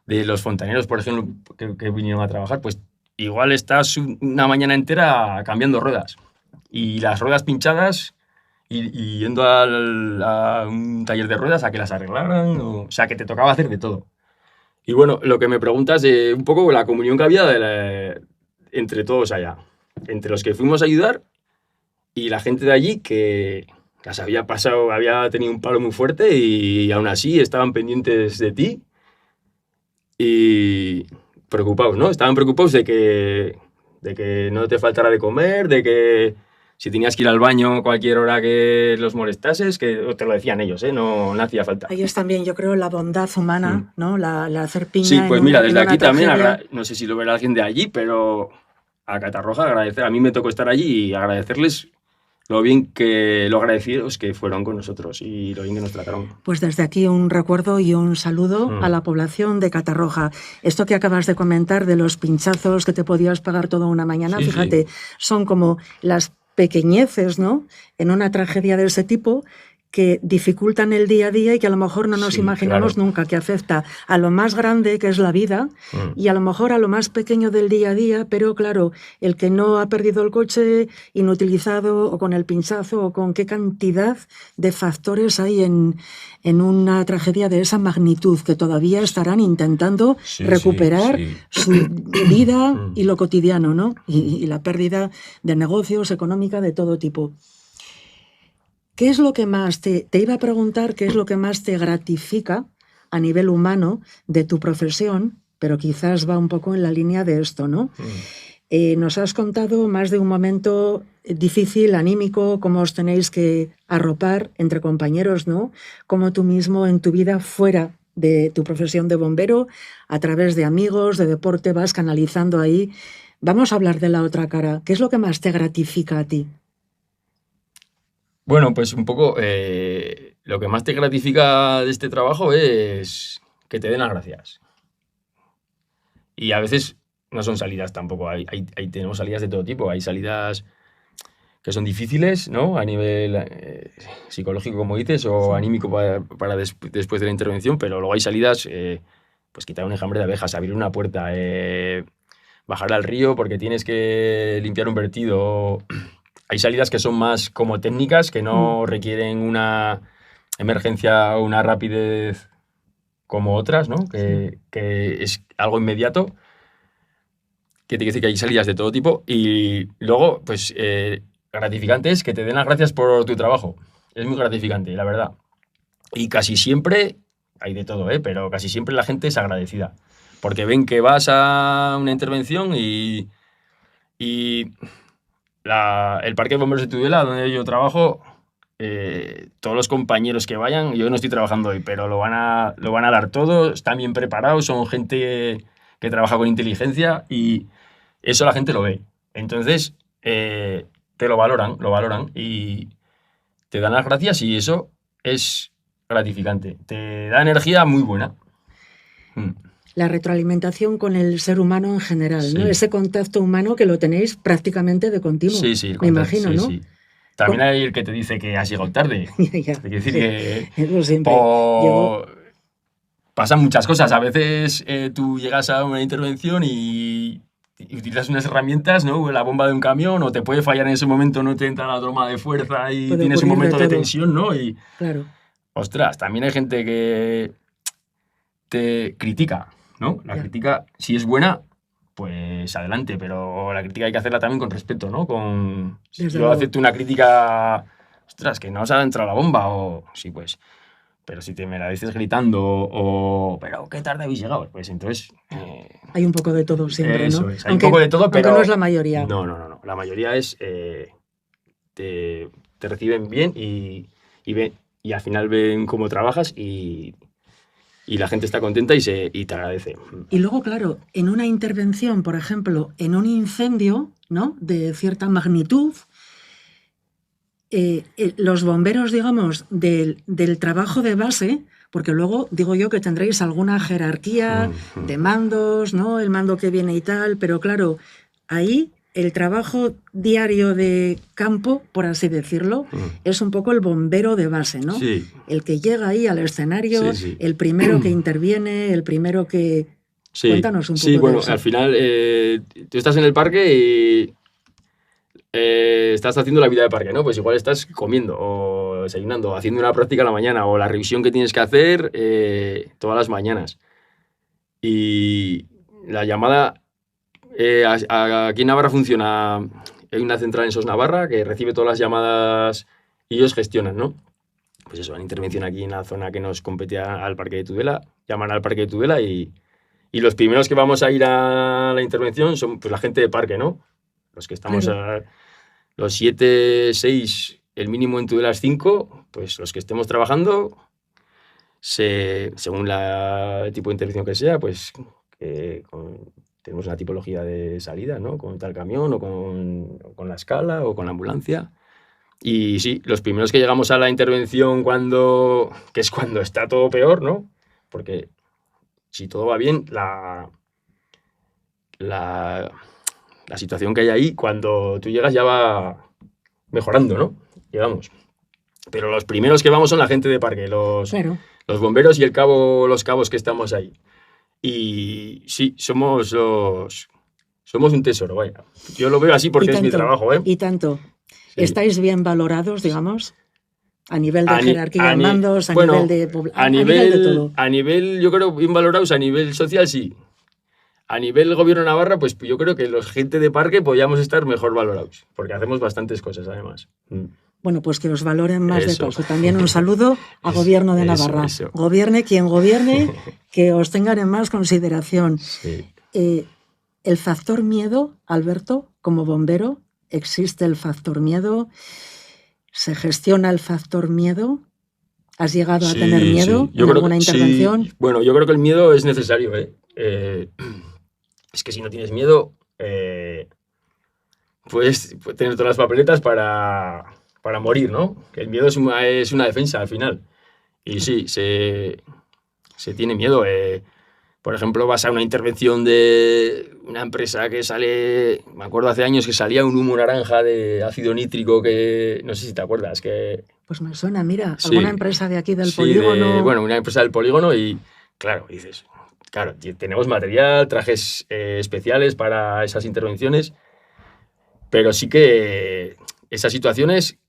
de los fontaneros, por ejemplo, que vinieron a trabajar. Pues igual estás una mañana entera cambiando ruedas y las ruedas pinchadas y yendo a un taller de ruedas a que las arreglaran, o sea, que te tocaba hacer de todo. Y bueno, lo que me preguntas de un poco la comunión que había entre todos allá, entre los que fuimos a ayudar y la gente de allí que las había tenido un palo muy fuerte y aún así estaban pendientes de ti y preocupados, ¿no? Estaban preocupados de que no te faltara de comer, de que si tenías que ir al baño a cualquier hora que los molestases, que te lo decían ellos, no hacía falta. Ahí es también, yo creo, la bondad humana, ¿no? La hacer piña. Sí, pues mira, desde aquí también, no sé si lo verá alguien de allí, pero a Catarroja agradecer. A mí me tocó estar allí y agradecerles lo agradecidos que fueron con nosotros y lo bien que nos trataron. Pues desde aquí un recuerdo y un saludo a la población de Catarroja. Esto que acabas de comentar de los pinchazos que te podías pagar toda una mañana, Sí, fíjate, sí. son como las pequeñeces, ¿no? En una tragedia de ese tipo que dificultan el día a día y que a lo mejor no nos Sí, imaginamos claro. nunca, que afecta a lo más grande que es la vida y a lo mejor a lo más pequeño del día a día, pero claro, el que no ha perdido el coche inutilizado o con el pinchazo o con qué cantidad de factores hay en una tragedia de esa magnitud que todavía estarán intentando Sí, recuperar sí, sí. su vida y lo cotidiano, ¿no? Y la pérdida de negocios, económica, de todo tipo. ¿Qué es lo que más te iba a preguntar, qué es lo que más te gratifica a nivel humano de tu profesión, pero quizás va un poco en la línea de esto, ¿no? Nos has contado más de un momento difícil, anímico, cómo os tenéis que arropar entre compañeros, ¿no? Cómo tú mismo en tu vida fuera de tu profesión de bombero, a través de amigos, de deporte, vas canalizando ahí. Vamos a hablar de la otra cara. ¿Qué es lo que más te gratifica a ti? Bueno, pues un poco lo que más te gratifica de este trabajo es que te den las gracias. Y a veces no son salidas tampoco, tenemos salidas de todo tipo. Hay salidas que son difíciles, ¿no? A nivel psicológico, como dices, o anímico para después de la intervención, pero luego hay salidas, pues quitar un enjambre de abejas, abrir una puerta, bajar al río porque tienes que limpiar un vertido. Hay salidas que son más como técnicas, que no requieren una emergencia o una rapidez como otras, ¿no? Que es algo inmediato. Que te quiere decir que hay salidas de todo tipo. Y luego, pues, gratificante es que te den las gracias por tu trabajo. Es muy gratificante, la verdad. Y casi siempre, hay de todo, pero casi siempre la gente es agradecida. Porque ven que vas a una intervención y el Parque de Bomberos de Tudela, donde yo trabajo, todos los compañeros que vayan, yo no estoy trabajando hoy, pero lo van a dar todo, están bien preparados, son gente que trabaja con inteligencia y eso la gente lo ve. Entonces, te lo valoran y te dan las gracias y eso es gratificante. Te da energía muy buena. La retroalimentación con el ser humano en general, ¿no? Sí. Ese contacto humano que lo tenéis prácticamente de continuo, Sí, sí, me imagino, sí, ¿no? sí. También hay el que te dice que has llegado tarde. Ya, Te quiero decir sí, que eso siempre. pasan muchas cosas. A veces tú llegas a una intervención y utilizas unas herramientas, ¿no? La bomba de un camión, o te puede fallar en ese momento, no te entra la toma de fuerza y Puede tienes un ocurrir de momento de todo. tensión, ¿no? Y, Claro. ostras, también hay gente que te critica, ¿no? La Ya. crítica, si es buena, pues adelante, pero la crítica hay que hacerla también con respeto, ¿no? Si Desde yo luego. acepto una crítica, ostras, que no os ha entrado la bomba, o sí, pues. Pero si me la dices gritando o pero qué tarde habéis llegado, pues entonces Hay un poco de todo siempre, eso ¿no? es. Hay un poco de todo, pero aunque no es la mayoría. no. La mayoría es te reciben bien y al final ven cómo trabajas y la gente está contenta y te agradece. Y luego, claro, en una intervención, por ejemplo, en un incendio, ¿no? De cierta magnitud, los bomberos, digamos, del trabajo de base, porque luego digo yo que tendréis alguna jerarquía de mandos, ¿no? El mando que viene y tal, pero claro, ahí el trabajo diario de campo, por así decirlo, es un poco el bombero de base, ¿no? Sí. El que llega ahí al escenario, Sí. el primero que interviene, el primero que... Sí. Cuéntanos un poco Sí, bueno, de eso. al final tú estás en el parque y estás haciendo la vida de parque, ¿no? Pues igual estás comiendo o desayunando, haciendo una práctica a la mañana o la revisión que tienes que hacer todas las mañanas. Y la llamada aquí en Navarra funciona, hay una central en SOS Navarra que recibe todas las llamadas y ellos gestionan, ¿no? Pues eso, una intervención aquí en la zona que nos compete al Parque de Tudela, llaman al Parque de Tudela y los primeros que vamos a ir a la intervención son pues la gente de parque, ¿no? Los que estamos los 7, 6, el mínimo en Tudela es 5, pues los que estemos trabajando, según el tipo de intervención que sea, pues tenemos una tipología de salida, ¿no? Con tal camión o con la escala o con la ambulancia. Y sí, los primeros que llegamos a la intervención que es cuando está todo peor, ¿no? Porque si todo va bien, la situación que hay ahí, cuando tú llegas ya va mejorando, ¿no? Digamos. Pero los primeros que vamos son la gente de parque, Claro. los bomberos y los cabos que estamos ahí. Y sí, somos un tesoro, vaya. Yo lo veo así porque es mi trabajo, ¿eh? Y tanto. Sí. ¿Estáis bien valorados, digamos? A nivel de A ni- jerarquía a de ni- mandos, a bueno, nivel de a nivel de todo. a nivel, yo creo, bien valorados, a nivel social, sí. A nivel gobierno de Navarra, pues yo creo que los gente de parque podríamos estar mejor valorados, porque hacemos bastantes cosas, además. Bueno, pues que os valoren más de Eso. paso. También un saludo al Gobierno de Navarra. Eso. Gobierne quien gobierne, que os tengan en más consideración. Sí. El factor miedo, Alberto, como bombero, ¿existe el factor miedo? ¿Se gestiona el factor miedo? ¿Has llegado a tener miedo en alguna intervención? Sí. Bueno, yo creo que el miedo es necesario, ¿eh? Es que si no tienes miedo, puedes tener todas las papeletas para morir, ¿no? Que el miedo es una defensa al final. Y sí, se tiene miedo. Por ejemplo, vas a una intervención de una empresa que sale, me acuerdo hace años que salía un humo naranja de ácido nítrico que, no sé si te acuerdas, que... Pues me suena, mira, Sí. alguna empresa de aquí del Sí, polígono. bueno, una empresa del polígono y, claro, dices, claro, tenemos material, trajes especiales para esas intervenciones, pero sí que esas situaciones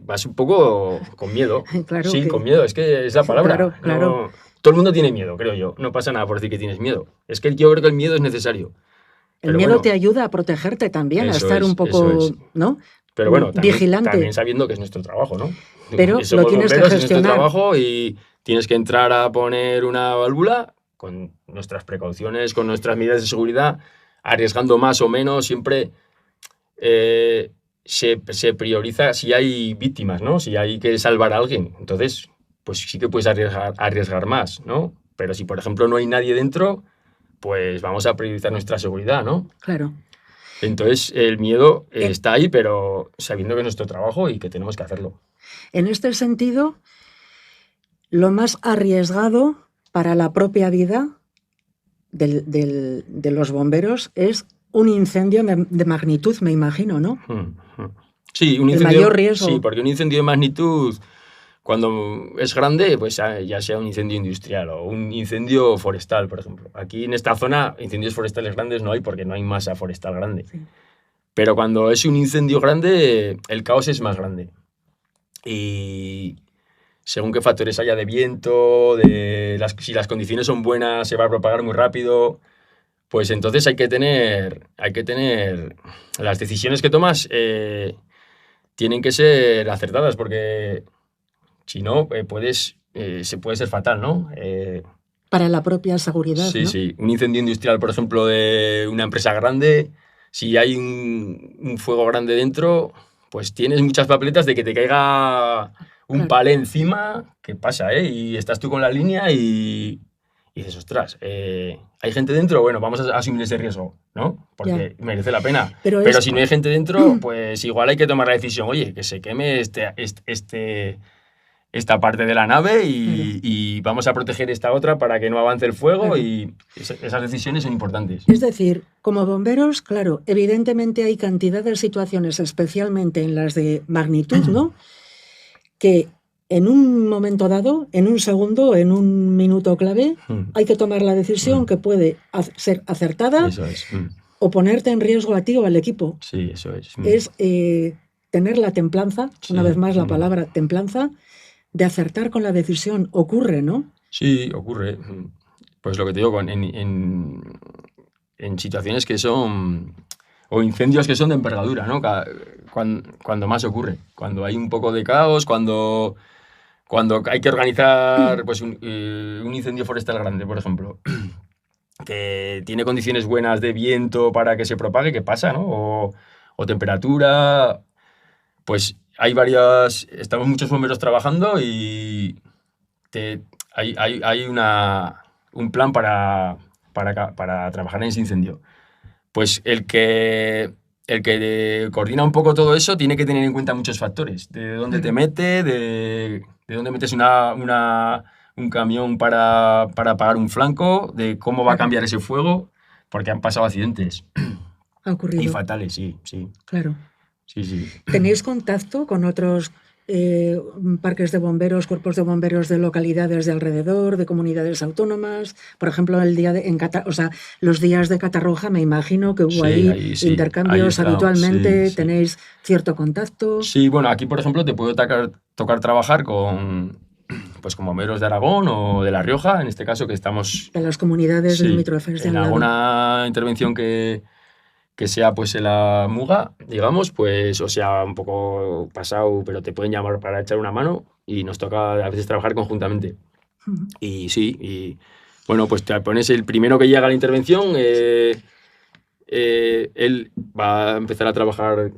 vas un poco con miedo. Claro Sí, que- con miedo, es que es la palabra. Claro, claro. No, todo el mundo tiene miedo, creo yo. No pasa nada por decir que tienes miedo. Es que yo creo que el miedo es necesario. El Pero miedo bueno, te ayuda a protegerte también, a eso estar es, un poco, eso es. ¿no? Pero bueno, Vigilante. también sabiendo que es nuestro trabajo, ¿no? Pero Y somos lo tienes que bomberos, es nuestro gestionar. trabajo y tienes que entrar a poner una válvula con nuestras precauciones, con nuestras medidas de seguridad, arriesgando más o menos, siempre se prioriza si hay víctimas, ¿no? Si hay que salvar a alguien. Entonces, pues sí que puedes arriesgar más, ¿no? Pero si, por ejemplo, no hay nadie dentro, pues vamos a priorizar nuestra seguridad, ¿no? Claro. Entonces, el miedo está ahí, pero sabiendo que es nuestro trabajo y que tenemos que hacerlo. En este sentido, lo más arriesgado para la propia vida de los bomberos es un incendio de magnitud, me imagino, ¿no? Sí, un El incendio. mayor riesgo. Sí, porque un incendio de magnitud, cuando es grande, pues ya sea un incendio industrial o un incendio forestal, por ejemplo. Aquí en esta zona, incendios forestales grandes no hay porque no hay masa forestal grande. Sí. Pero cuando es un incendio grande, el caos es más grande. Y según qué factores haya de viento, si las condiciones son buenas, se va a propagar muy rápido. Pues entonces hay que tener las decisiones que tomas tienen que ser acertadas porque si no se puede ser fatal, ¿no? Para la propia seguridad, Sí, ¿no? sí. Un incendio industrial, por ejemplo, de una empresa grande, si hay un fuego grande dentro, pues tienes muchas papeletas de que te caiga un Claro. palé encima, que pasa, ¿eh? Y estás tú con la línea y dices, ostras, ¿hay gente dentro? Bueno, vamos a asumir ese riesgo, ¿no? Porque merece la pena. Pero si no hay gente dentro, pues igual hay que tomar la decisión, oye, que se queme esta parte de la nave y vamos a proteger esta otra para que no avance el fuego. Claro. Y esas decisiones son importantes. Es decir, como bomberos, claro, evidentemente hay cantidad de situaciones, especialmente en las de magnitud, ¿no? Que en un momento dado, en un segundo, en un minuto clave, hay que tomar la decisión que puede ser acertada. Eso es. O ponerte en riesgo a ti o al equipo. Sí, eso es. Es tener la templanza, una vez más la palabra templanza, de acertar con la decisión. Ocurre, ¿no? Sí, ocurre. Pues lo que te digo, en situaciones que son... o incendios que son de envergadura, ¿no? Cuando más ocurre. Cuando hay un poco de caos, cuando hay que organizar pues, un incendio forestal grande, por ejemplo, que tiene condiciones buenas de viento para que se propague, ¿qué pasa, no? O temperatura, pues estamos muchos bomberos trabajando y hay un plan para trabajar en ese incendio. Pues el que el que coordina un poco todo eso tiene que tener en cuenta muchos factores. De dónde te mete, de dónde metes un camión para apagar un flanco, de cómo va a cambiar ese fuego, porque han pasado accidentes. Ha ocurrido. Y fatales, sí. Claro. Sí. ¿Tenéis contacto con otros parques de bomberos, cuerpos de bomberos de localidades de alrededor, de comunidades autónomas? Por ejemplo, los días de Catarroja, me imagino que hubo ahí intercambios habitualmente, ¿tenéis cierto contacto? Sí, bueno, aquí, por ejemplo, te puede tocar trabajar con bomberos de Aragón o de La Rioja, en este caso que estamos... De las comunidades limítrofes de al lado. En alguna intervención que sea pues en la Muga, digamos, pues, o sea, un poco pasado, pero te pueden llamar para echar una mano y nos toca a veces trabajar conjuntamente. Y sí, y bueno, pues te pones el primero que llega a la intervención, él va a empezar a trabajar,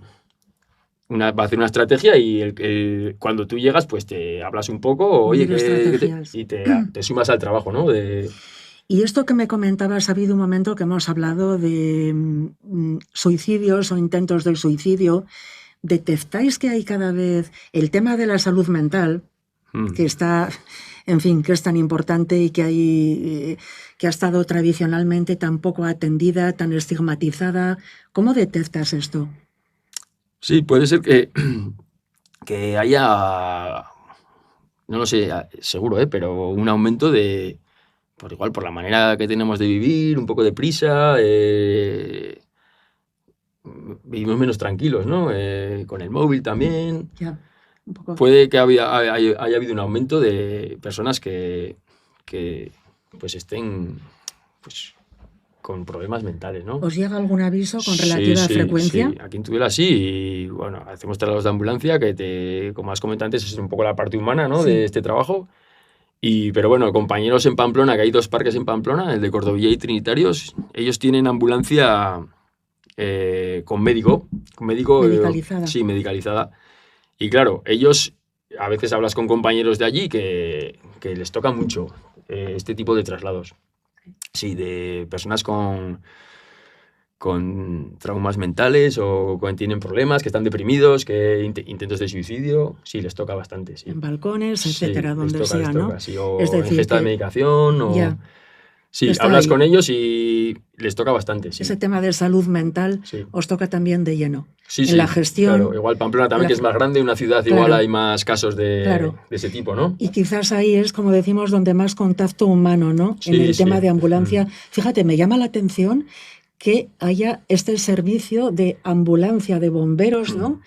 va a hacer una estrategia y cuando tú llegas, pues te hablas un poco, oye, y te sumas al trabajo, ¿no? Y esto que me comentabas, ha habido un momento que hemos hablado de suicidios o intentos de suicidio. ¿Detectáis que hay cada vez el tema de la salud mental, que está, en fin, que es tan importante y que ha estado tradicionalmente tan poco atendida, tan estigmatizada? ¿Cómo detectas esto? Sí, puede ser que haya, no lo sé, seguro, pero un aumento de... por la manera que tenemos de vivir, un poco de prisa, vivimos menos tranquilos, ¿no? Con el móvil también. Ya, un poco. Puede que haya habido un aumento de personas que pues estén pues, con problemas mentales, ¿no? ¿Os llega algún aviso con relativa frecuencia? Sí, aquí en Tudela sí, y bueno, hacemos traslados de ambulancia, que como has comentado antes, es un poco la parte humana, ¿no? De este trabajo. Pero bueno, compañeros en Pamplona, que hay 2 parques en Pamplona, el de Cordovilla y Trinitarios, ellos tienen ambulancia con médico. Medicalizada. Sí, medicalizada. Y claro, ellos, a veces hablas con compañeros de allí que les toca mucho este tipo de traslados. Sí, de personas con traumas mentales o tienen problemas, que están deprimidos, que intentos de suicidio, sí, les toca bastante, sí. En balcones, etcétera, donde les sea, ¿no? Sí, o es decir, ingesta de medicación, o... Ya. Sí, hablas con ellos y les toca bastante, sí. Ese tema de salud mental os toca también de lleno. En la gestión... Claro, igual Pamplona también, que es más grande, una ciudad igual hay más casos de ese tipo, ¿no? Y quizás ahí es, como decimos, donde más contacto humano, ¿no? En el tema de ambulancia. Fíjate, me llama la atención que haya este servicio de ambulancia de bomberos, ¿no?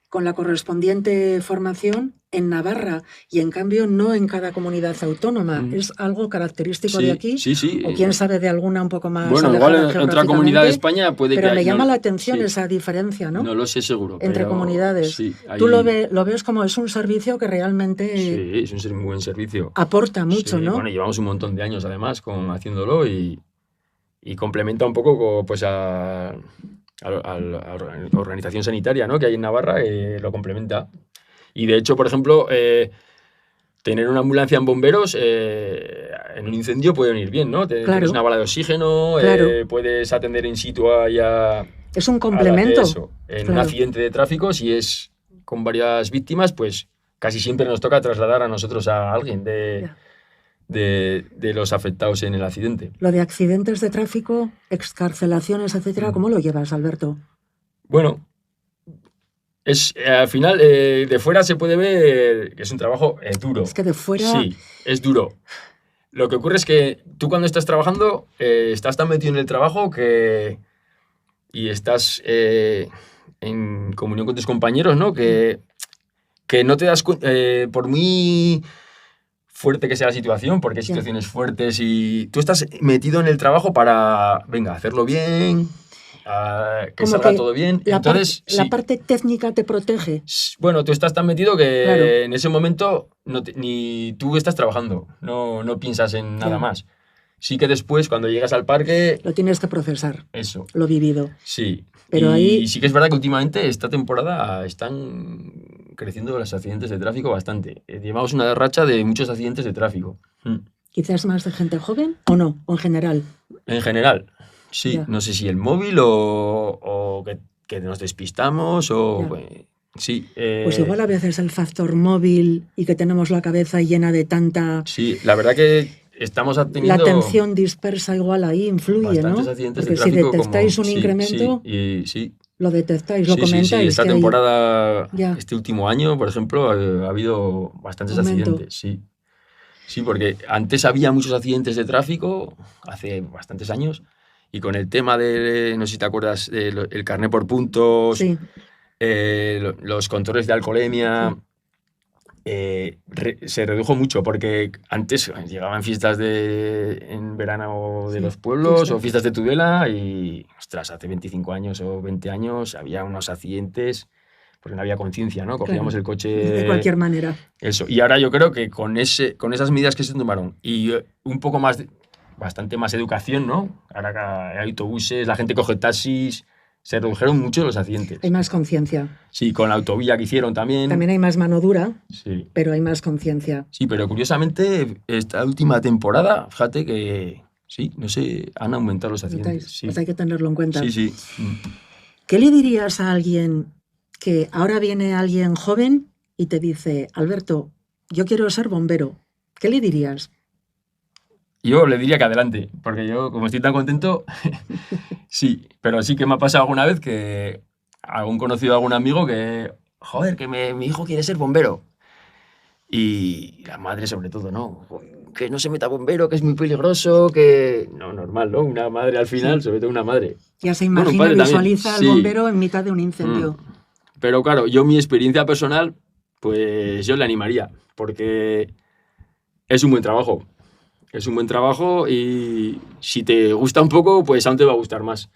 Con la correspondiente formación en Navarra y en cambio no en cada comunidad autónoma. ¿Es algo característico de aquí? Sí. O quién sabe de alguna un poco más bueno, igual en otra comunidad de España puede pero que... me llama la atención esa diferencia, ¿no? No lo sé seguro. Entre comunidades. Tú lo ves como es un servicio que realmente... Sí, es un muy buen servicio. Aporta mucho, ¿no? Bueno, llevamos un montón de años además haciéndolo y complementa un poco pues a la organización sanitaria, ¿no? Que hay en Navarra, lo complementa. Y de hecho, por ejemplo, tener una ambulancia en bomberos en un incendio puede venir bien, ¿no? Tienes una bala de oxígeno, puedes atender in situ allá. Es un complemento. En un accidente de tráfico, si es con varias víctimas, pues casi siempre nos toca trasladar a nosotros a alguien de los afectados en el accidente. Lo de accidentes de tráfico, excarcelaciones, etcétera, ¿cómo lo llevas, Alberto? Bueno, al final de fuera se puede ver que es un trabajo duro. Es que de fuera... Sí, es duro. Lo que ocurre es que tú cuando estás trabajando estás tan metido en el trabajo y estás en comunión con tus compañeros, ¿no? Que no te das cuenta, por muy fuerte que sea la situación, porque hay situaciones fuertes y tú estás metido en el trabajo para, hacerlo bien, que salga todo bien. Entonces, la parte técnica te protege. Bueno, tú estás tan metido que en ese momento ni tú estás trabajando, no piensas en nada más. Sí que después, cuando llegas al parque... Lo tienes que procesar. Eso. Lo vivido. Sí. Pero y sí que es verdad que últimamente, esta temporada, están creciendo los accidentes de tráfico bastante. Llevamos una racha de muchos accidentes de tráfico. ¿Quizás más de gente joven o no? ¿O en general? En general, sí. No sé si el móvil o que que nos despistamos o... Ya. Pues, sí. Pues igual a veces el factor móvil y que tenemos la cabeza llena de tanta... Sí, la verdad que estamos La teniendo atención dispersa igual ahí influye, bastantes ¿no? accidentes Porque de si tráfico detectáis como... un Sí, incremento, sí. lo detectáis, lo Sí, comentáis. esta que hay temporada, ya este último año, por ejemplo, ha habido bastantes aumento. accidentes, sí. Sí, porque antes había muchos accidentes de tráfico, hace bastantes años, y con el tema de, no sé si te acuerdas, el carné por puntos, Sí, los controles de alcoholemia, sí, se redujo mucho, porque antes llegaban fiestas en verano de los sí, pueblos o fiesta. fiestas de Tudela y, ostras, hace 25 años o 20 años había unos accidentes porque no había conciencia, ¿no? Cogíamos Claro, el de coche, cualquier manera. eso. Y ahora yo creo que con esas medidas que se tomaron y un poco más, bastante más educación, ¿no? Ahora que hay autobuses, la gente coge taxis, se redujeron mucho los accidentes. Hay más conciencia. Sí, con la autovía que hicieron También también. hay más mano dura, Sí. pero hay más conciencia. Sí, pero curiosamente, esta última temporada, fíjate que sí, no sé, han aumentado los accidentes. ¿Notáis? Sí, Pues hay que tenerlo en cuenta. sí. ¿Qué le dirías a alguien que ahora viene alguien joven y te dice, Alberto, yo quiero ser bombero? ¿Qué le dirías? Yo le diría que adelante, porque yo, como estoy tan contento, sí, pero sí que me ha pasado alguna vez que algún conocido, algún amigo que, joder, que mi hijo quiere ser bombero. Y la madre sobre todo, ¿no? Que no se meta bombero, que es muy peligroso, que... No, normal, ¿no? Una madre al final, Sí. sobre todo una madre. Ya se Bueno, un imagina, padre también, visualiza al sí. bombero en mitad de un incendio. Pero claro, yo mi experiencia personal, pues yo le animaría, porque es un buen trabajo. Es un buen trabajo y si te gusta un poco, pues aún te va a gustar más.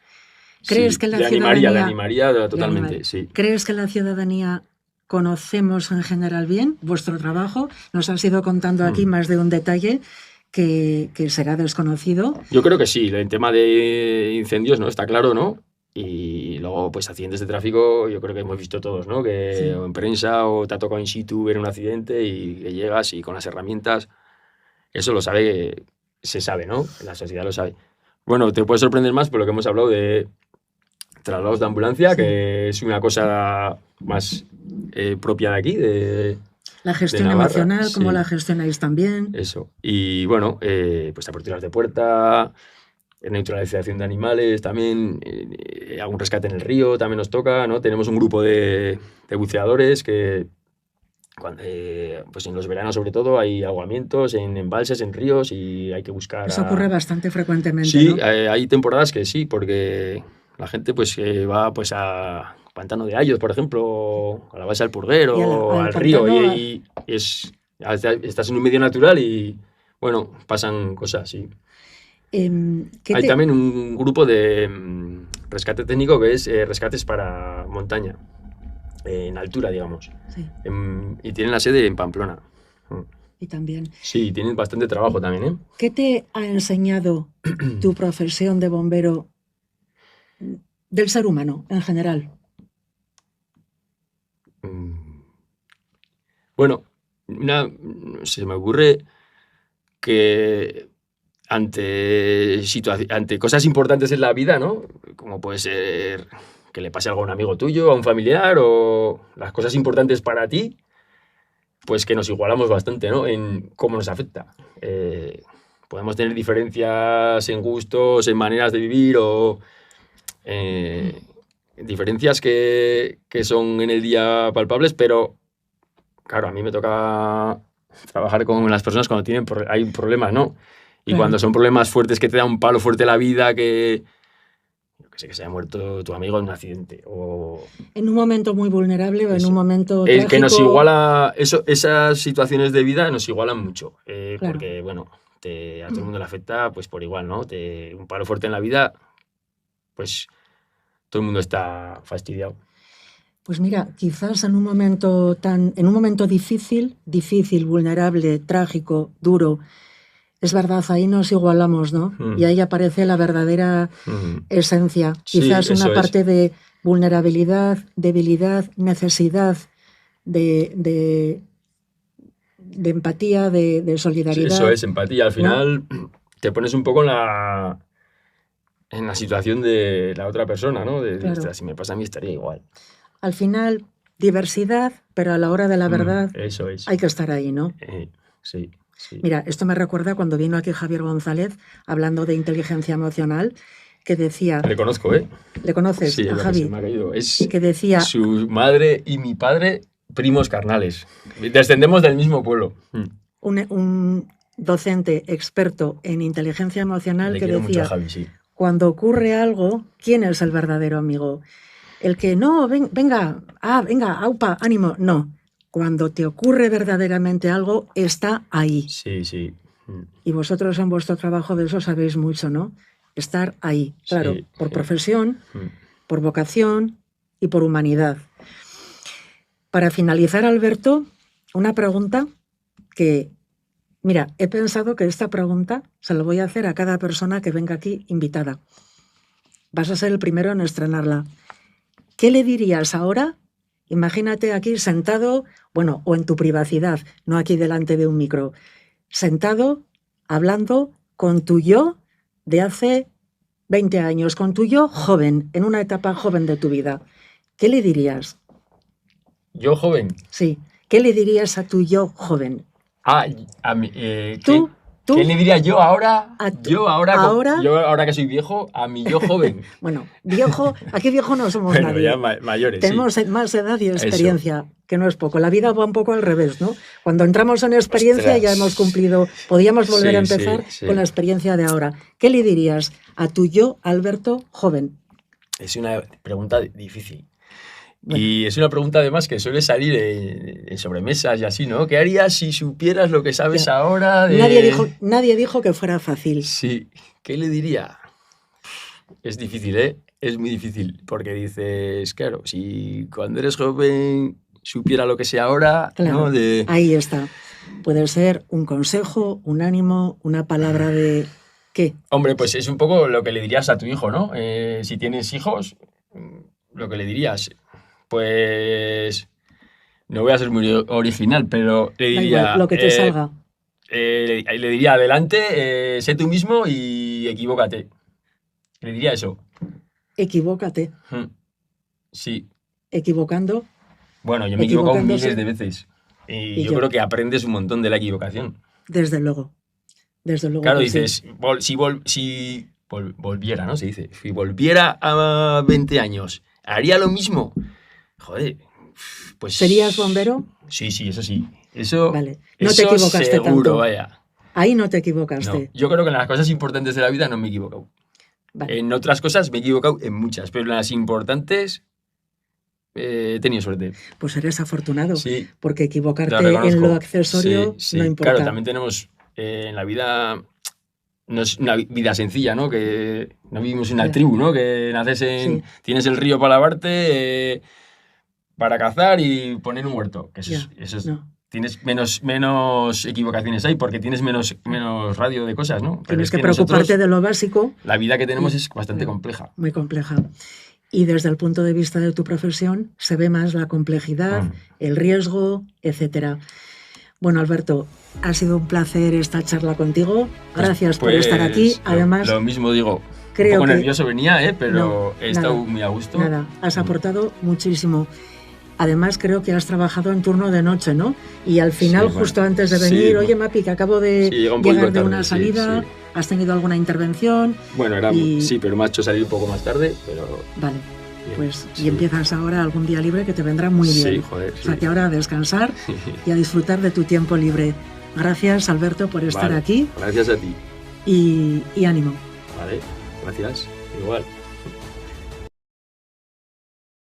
¿Crees Sí, que la le ciudadanía... animaría le totalmente, animaría? sí. ¿Crees que la ciudadanía conocemos en general bien vuestro trabajo? Nos has ido contando aquí más de un detalle que será desconocido. Yo creo que sí, el tema de incendios, ¿no? Está claro, ¿no? Y luego, pues accidentes de tráfico, yo creo que hemos visto todos, ¿no? Que Sí. o en prensa o te ha tocado in situ ver un accidente y que llegas y con las herramientas, eso lo sabe, se sabe, ¿no? La sociedad lo sabe. Bueno, te puede sorprender más por lo que hemos hablado de traslados de ambulancia, Sí. que es una cosa más propia de aquí, La gestión Navarra, emocional, ¿cómo sí. la gestionáis también? Eso. Y bueno, pues aperturas de puerta, neutralización de animales, también algún rescate en el río también nos toca, ¿no? Tenemos un grupo de buceadores que, pues en los veranos sobre todo, hay ahogamientos en embalses, en ríos y hay que buscar... Eso ocurre bastante frecuentemente, Sí, ¿no? hay temporadas que sí, porque la gente pues va pues a Pantano de Ayos, por ejemplo, a la base del Y Purguero, al al río, pantano, y estás en un medio natural y, bueno, pasan cosas, sí. ¿qué Hay te... también un grupo de rescate técnico que es rescates para montaña, en altura, digamos. Sí, Y tienen la sede en Pamplona. y también. Sí, tienen bastante trabajo también, ¿eh? ¿Qué te ha enseñado tu profesión de bombero del ser humano en general? Bueno, se me ocurre que ante cosas importantes en la vida, ¿no? Como puede ser que le pase algo a un amigo tuyo, a un familiar, o las cosas importantes para ti, pues que nos igualamos bastante, ¿no? En cómo nos afecta. Podemos tener diferencias en gustos, en maneras de vivir o diferencias que son en el día palpables, pero claro, a mí me toca trabajar con las personas cuando hay problemas, ¿no? Y Claro. cuando son problemas fuertes que te da un palo fuerte la vida, que se haya muerto tu amigo en un accidente. O En un momento muy vulnerable o en eso. un momento El que nos trágico. iguala, esas situaciones de vida nos igualan mucho. Claro. Porque, bueno, a todo el mundo le afecta pues por igual, ¿no? Un palo fuerte en la vida, pues todo el mundo está fastidiado. Pues mira, quizás en un momento difícil, vulnerable, trágico, duro, es verdad, ahí nos igualamos, ¿no? Y ahí aparece la verdadera esencia. Sí, Quizás una eso parte de vulnerabilidad, debilidad, necesidad de empatía, de solidaridad. Eso es, empatía. Al final te pones un poco en la situación de la otra persona, ¿no? Claro. "Ostras, si me pasa a mí estaría igual". Al final, diversidad, pero a la hora de la verdad Eso es. hay que estar ahí, ¿no? Sí, sí. Mira, esto me recuerda cuando vino aquí Javier González hablando de inteligencia emocional, que decía... Le conozco, ¿eh? ¿Le conoces Sí, a es lo que Javi? se me ha caído. Es Que decía... su madre y mi padre, primos carnales. Descendemos del mismo pueblo. Un docente experto en inteligencia emocional Le que quiero mucho a decía, Javi, sí. cuando ocurre algo, ¿quién es el verdadero amigo? El que no, venga, aupa, ánimo. No, cuando te ocurre verdaderamente algo, está ahí. Sí, sí. Y vosotros en vuestro trabajo de eso sabéis mucho, ¿no? Estar ahí, claro, Sí, por sí. profesión, por vocación y por humanidad. Para finalizar, Alberto, una pregunta que, mira, he pensado que esta pregunta se la voy a hacer a cada persona que venga aquí invitada. Vas a ser el primero en estrenarla. ¿Qué le dirías ahora? Imagínate aquí sentado, bueno, o en tu privacidad, no aquí delante de un micro, sentado, hablando con tu yo de hace 20 años, con tu yo joven, en una etapa joven de tu vida. ¿Qué le dirías? ¿Yo joven? Sí. ¿Qué le dirías a tu yo joven? A mí, ¿Tú? ¿Qué le diría yo ahora? Yo ahora que soy viejo, a mi yo joven. Bueno, viejo, aquí viejo no somos bueno, nadie. ya mayores, Tenemos sí. más edad y experiencia, que no es poco. La vida va un poco al revés, ¿no? Cuando entramos en experiencia ya hemos cumplido, podíamos volver a empezar con la experiencia de ahora. ¿Qué le dirías a tu yo, Alberto, joven? Es una pregunta difícil. Bueno. Y es una pregunta además que suele salir en sobremesas y así, ¿no? ¿Qué harías si supieras lo que sabes ahora? Nadie dijo que fuera fácil. Sí. ¿Qué le diría? Es difícil, ¿eh? Es muy difícil. Porque dices, claro, si cuando eres joven supiera lo que sé ahora, claro, ¿no? Ahí está. Puede ser un consejo, un ánimo, una palabra de... ¿Qué? Hombre, pues es un poco lo que le dirías a tu hijo, ¿no? Si tienes hijos, lo que le dirías... Pues no voy a ser muy original, pero le diría... Igual, lo que te salga. Le diría, adelante, sé tú mismo y equivócate. Le diría eso. Equivócate. Sí. ¿Equivocando? Bueno, yo me he equivocado miles de veces. Y yo creo que aprendes un montón de la equivocación. Desde luego. Desde luego. Claro, dices, si volviera, ¿no? Se dice, si volviera a 20 años, ¿haría lo mismo? Joder, pues... ¿Serías bombero? Sí, eso sí. Eso, vale. No te equivocaste seguro, tanto. Vaya. Ahí no te equivocaste. No, yo creo que en las cosas importantes de la vida no me he equivocado. Vale. En otras cosas me he equivocado en muchas, pero en las importantes he tenido suerte. Pues eres afortunado, sí, porque equivocarte en lo accesorio no importa. Claro, también tenemos en la vida... No es una vida sencilla, ¿no? Que no vivimos en una tribu, ¿no? Que naces en... Tienes el río para lavarte... para cazar y poner un huerto. Que eso es no. Tienes menos equivocaciones ahí porque tienes menos radio de cosas, ¿no? Pero tienes que preocuparte de lo básico. La vida que tenemos es bastante compleja. Muy compleja. Y desde el punto de vista de tu profesión se ve más la complejidad, el riesgo, etcétera. Bueno, Alberto, ha sido un placer esta charla contigo. Gracias por estar aquí. Además, lo mismo digo. Creo un poco que nervioso venía, pero he estado muy a gusto. Nada, has aportado muchísimo. Además, creo que has trabajado en turno de noche, ¿no? Y al final, justo antes de venir, oye, Mapi, que acabo de llegar de una salida, ¿has tenido alguna intervención? Bueno, pero me ha hecho salir un poco más tarde, pero... Vale, pues y empiezas ahora algún día libre que te vendrá muy bien. Sí, joder. O sea, que ahora a descansar y a disfrutar de tu tiempo libre. Gracias, Alberto, por estar aquí. Gracias a ti. Y ánimo. Vale, gracias. Igual.